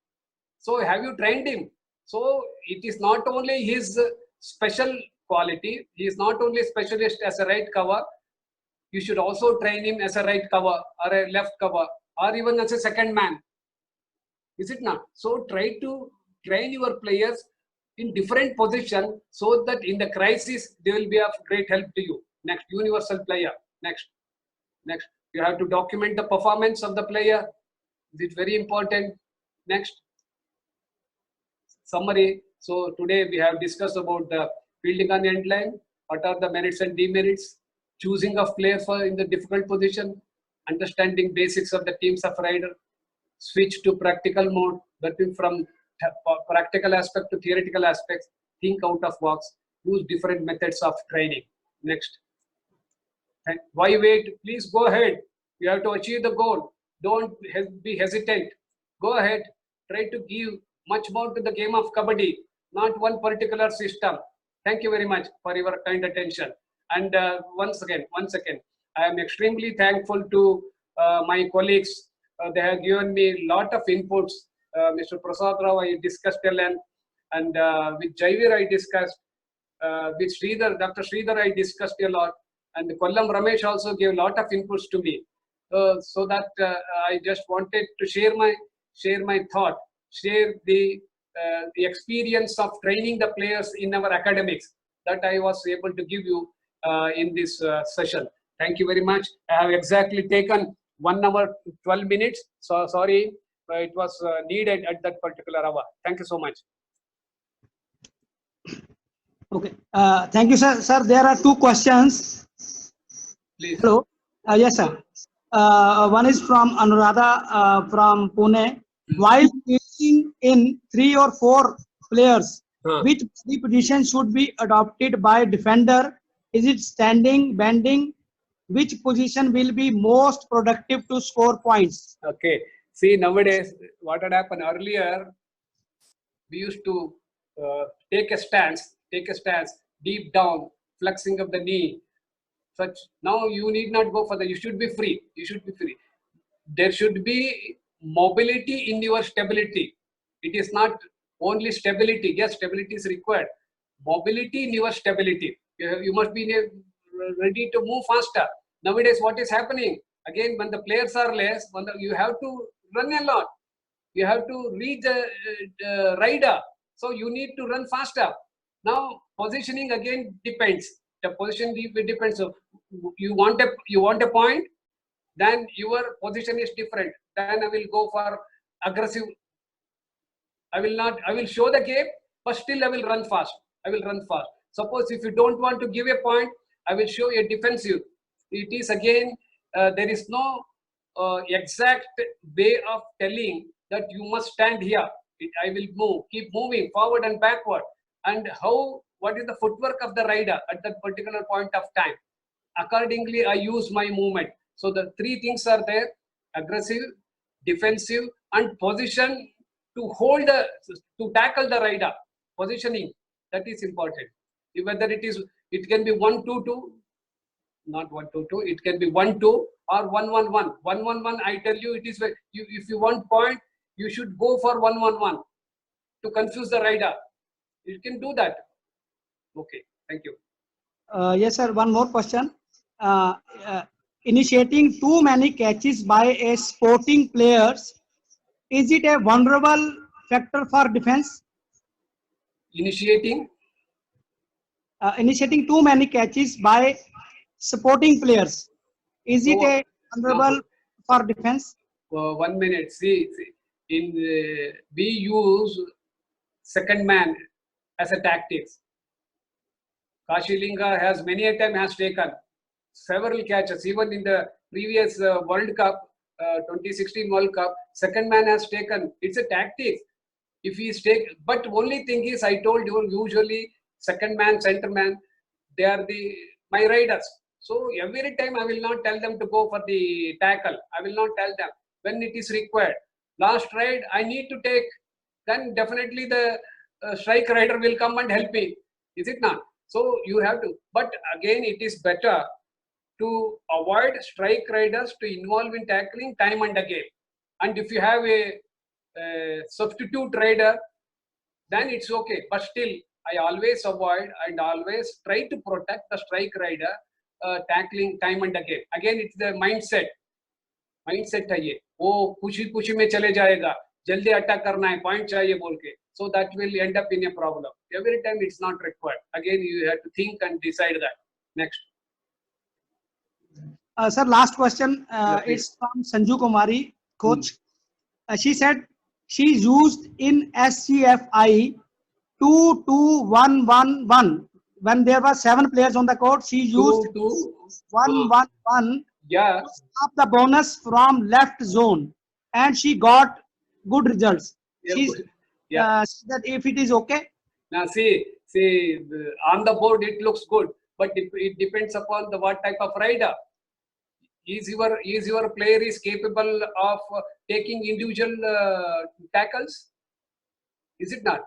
So have you trained him? So it is not only his special quality, he is not only specialist as a right cover, you should also train him as a right cover or a left cover or even as a second man. Is it not? So try to train your players in different positions so that in the crisis they will be of great help to you. Next, universal player. Next, you have to document the performance of the player. It's very important. Next, summary. So today we have discussed about the fielding on end line. What are the merits and demerits? Choosing of player in the difficult position. Understanding basics of the teams of rider. Switch to practical mode. That is from practical aspect to theoretical aspects. Think out of box. Use different methods of training. Next. Why wait? Please go ahead. You have to achieve the goal. Don't be hesitant. Go ahead. Try to give much more to the game of kabaddi, not one particular system. Thank you very much for your kind attention. And once again, I am extremely thankful to my colleagues. They have given me a lot of inputs. Mr. Prasad Rao, I discussed LN, and with Jaivir I discussed. With Sridhar, Dr. Sridhar, I discussed a lot. And Kollam Ramesh also gave a lot of inputs to me. So that I just wanted to share my thought, share the the experience of training the players in our academics that I was able to give you in this session. Thank you very much. I have exactly taken 1 hour 12 minutes. So sorry, it was needed at that particular hour. Thank you so much. Okay. Thank you, sir. Sir, there are 2 questions. Please. Hello. Yes, sir. One is from Anuradha from Pune. While pitching in 3 or 4 players, which position should be adopted by defender? Is it standing, bending? Which position will be most productive to score points? Okay. See, nowadays, what had happened earlier, we used to take a stance, deep down, flexing of the knee. Such now you need not go for that. You should be free. You should be free. There should be mobility in your stability. It is not only stability. Yes, stability is required. Mobility in your stability. You must be ready to move faster. Nowadays, what is happening? Again, when the players are less, you have to run a lot. You have to reach the rider. So you need to run faster. Now, positioning again depends. The position depends. So you want a point, then your position is different. Then I will go for aggressive. I will show the game, but still I will run fast. Suppose if you don't want to give a point, I will show a defensive. It is again, there is no exact way of telling that you must stand here. I will keep moving forward and backward. And what is the footwork of the rider at that particular point of time? Accordingly, I use my movement. So the 3 things are there: aggressive, defensive, and position to tackle the rider. Positioning, that is important. Whether it can be 1-2-2, not 1-2-2. It can be 1-2 or 1-1-1. 1-1-1. I tell you, it is if you want point, you should go for 1-1-1 to confuse the rider. You can do that. Okay. Thank you. Yes, sir. One more question. Initiating too many catches by a sporting players, is it a vulnerable factor for defense? Initiating too many catches by supporting players, is it a vulnerable for defense? 1 minute. See we use second man as a tactics. Kashilinga has many a time has taken several catches. Even in the previous World Cup, 2016 World Cup, second man has taken. It's a tactics. If he's but only thing is, I told you, usually second man, center man, they are my riders. So every time I will not tell them to go for the tackle. I will not tell them when it is required. Last ride I need to take, then definitely the strike rider will come and help me. Is it not? So you have to. But again, it is better to avoid strike riders to involve in tackling time and again. And if you have a substitute rider, then it's okay. But still, I always avoid and always try to protect the strike rider tackling time and again. Again, it's the mindset है ये. वो खुशी में चले जाएगा, जल्दी attack करना है, पॉइंट चाहिए बोल के. So that will end up in a problem. Every time it's not required. Again, you have to think and decide that. Next. Sir, last question. It's from Sanju Kumari, coach. She said she used in SCFI 2-2-1-1-1. When there were 7 players on the court, she used 1-1-1 yeah. to stop the bonus from left zone, and she got good results. Yeah, that if it is okay. Now see, on the board it looks good, but it depends upon what type of rider. Is your player is capable of taking individual tackles? Is it not?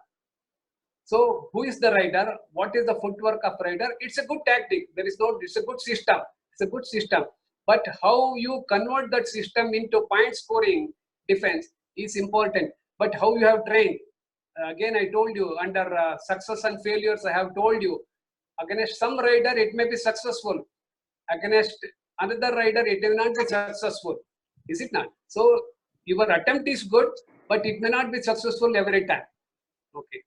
So who is the rider? What is the footwork of rider? It's a good tactic. It's a good system. It's a good system. But how you convert that system into point scoring defense is important. But how you have trained? Again, I told you, under success and failures, I have told you, against some rider it may be successful. Against another rider it may not be successful. Is it not? So your attempt is good, but it may not be successful every time. Okay.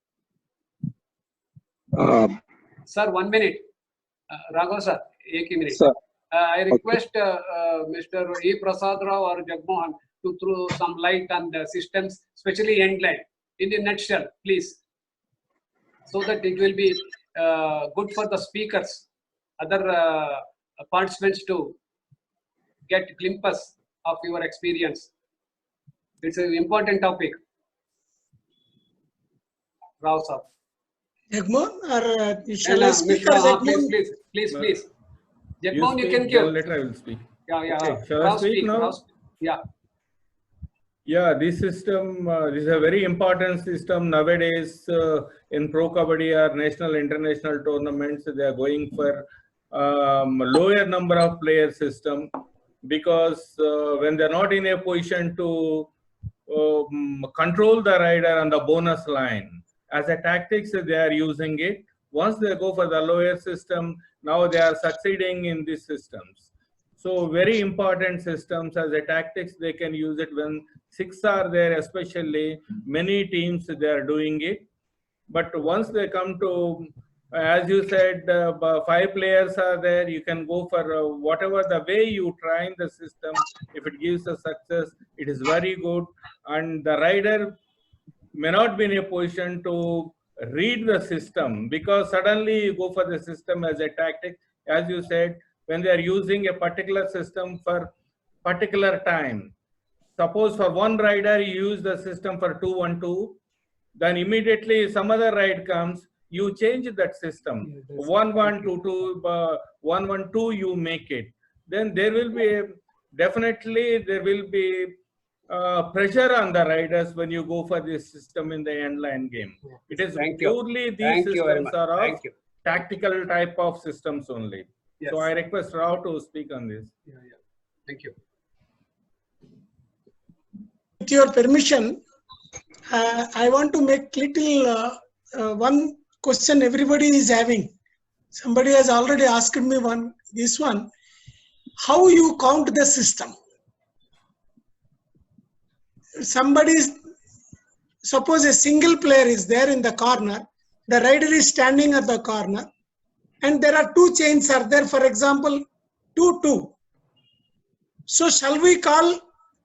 Sir, 1 minute. Raghav sir, 1 minute. Sir. I request Mr. E. Prasad Rao or Jagmohan to throw some light on the systems, especially endline, in a nutshell, please, so that it will be good for the speakers, other participants to get glimpses of your experience. It's an important topic. Rao sir. Jagmohan, or shall I speak? Or Please. Jagmohan, you can give. Later I will speak. Yeah. Okay. Shall I speak now? Yeah. Yeah, this system, this is a very important system nowadays in Pro Kabaddi or national, international tournaments. They are going for lower number of player system, because when they're not in a position to control the rider on the bonus line, as a tactics they are using it. Once they go for the lower system, now they are succeeding in these systems. So very important systems as a tactics, they can use it when 6 are there, especially many teams they are doing it. But once they come to, as you said, 5 players are there, you can go for whatever the way you train the system. If it gives a success, it is very good. And the rider may not be in a position to read the system, because suddenly you go for the system as a tactic. As you said, when they are using a particular system for particular time, suppose for one rider you use the system for 2-1-2, then immediately some other ride comes, you change that system, 1-1-2-2, 1-1-2 you make it. Then there will be definitely there will be pressure on the riders when you go for this system in the endline game. It is purely these systems are of tactical type of systems only. Yes. So I request Rao to speak on this. Yeah. Thank you. With your permission, I want to make little one question everybody is having. Somebody has already asked me this one. How you count the system? Suppose a single player is there in the corner, the rider is standing at the corner, and there are 2 chains are there, for example, 2-2. So shall we call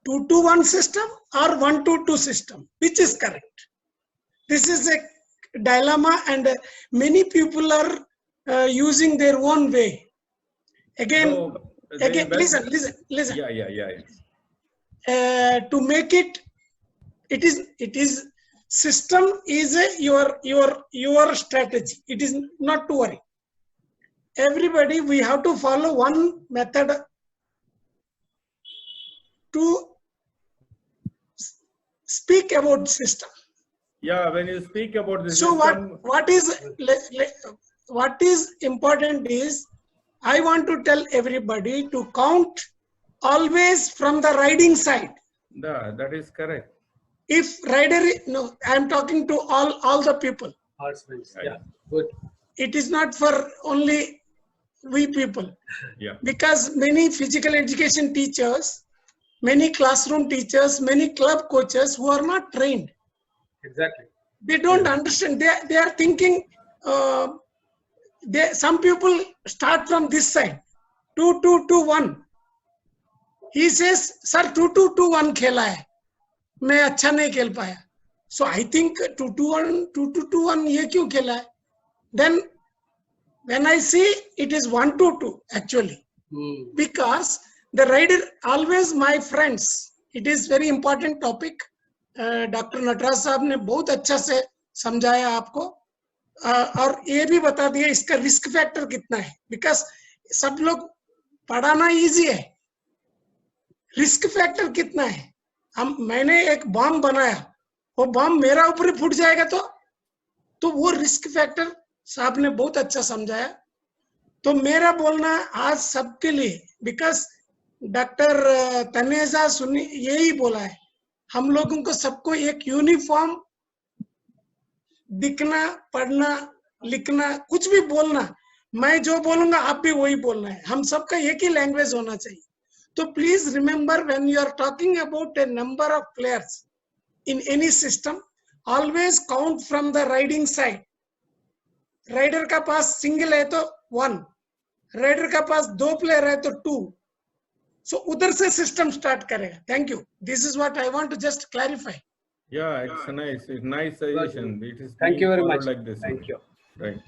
2-2-1 system or 1-2-2 system? Which is correct? This is a dilemma, and many people are using their own way. Again, listen. Yeah. To make it is system is your strategy. It is not to worry. Everybody, we have to follow one method to speak about system. Yeah, when you speak about the system. So what is important is, I want to tell everybody to count always from the riding side. Yeah, that is correct. If rider, no, I am talking to all the people. Yeah, good. It is not for only we people. Yeah. Because many physical education teachers, many classroom teachers, many club coaches who are not trained. Exactly. They don't understand. They are thinking. Some people start from this side, 2-2-2-1. He says, "Sir, 2-2-2-1 खेला है, मैं अच्छा नहीं खेल पाया." So I think 2-2-1 ये क्यों खेला है? Then when I see it is 1-2-2 actually, because the rider always, my friends, it is very important topic. Doctor Natraj साहब ने बहुत अच्छा से समझाया आपको, और ये भी बता दिया इसका रिस्क फैक्टर कितना है, बिकॉज सब लोग पढ़ाना इजी है, रिस्क फैक्टर कितना है। मैंने एक बम बनाया, वो बम मेरा ऊपर फूट जाएगा तो वो रिस्क फैक्टर साहब ने बहुत अच्छा समझाया। तो मेरा बोलना आज सबके लिए, बिकॉज डॉक्टर तनेजा सुनी यही बोला है, हम लोगों को सबको एक यूनिफॉर्म दिखना, पढ़ना, लिखना, कुछ भी बोलना, मैं जो बोलूंगा आप भी वही बोलना है, हम सबका एक ही लैंग्वेज होना चाहिए। तो please remember, when you are talking about a number of players in any system, always count from the riding side. Raider का पास सिंगल है तो 1, राइडर का पास 2 प्लेयर है तो 2. सो उधर से सिस्टम स्टार्ट करेगा. Thank you. This is what I want to just clarify. Yeah, it's nice suggestion. It is Thank you very followed much. like this. Thank you. Right.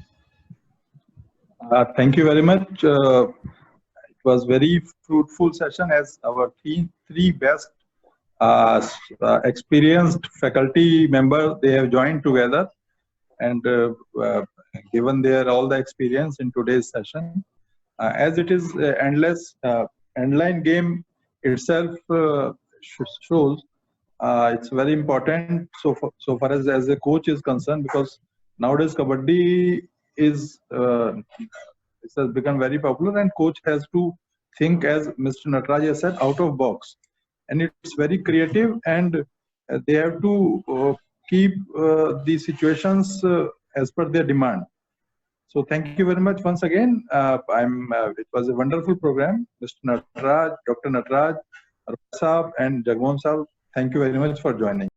Thank you very much. It was very fruitful session, as our three best experienced faculty members, they have joined together and given their all the experience in today's session. As it is endless, online game itself shows it's very important so far as a coach is concerned, because nowadays kabaddi is it has become very popular and coach has to think, as Mr. Nataraj has said, out of box, and it's very creative, and they have to keep these situations as per their demand. So thank you very much once again. It was a wonderful program. Mr. Nataraj, Dr. Nataraj, Arun Saab and Jagmohan Saab, thank you very much for joining.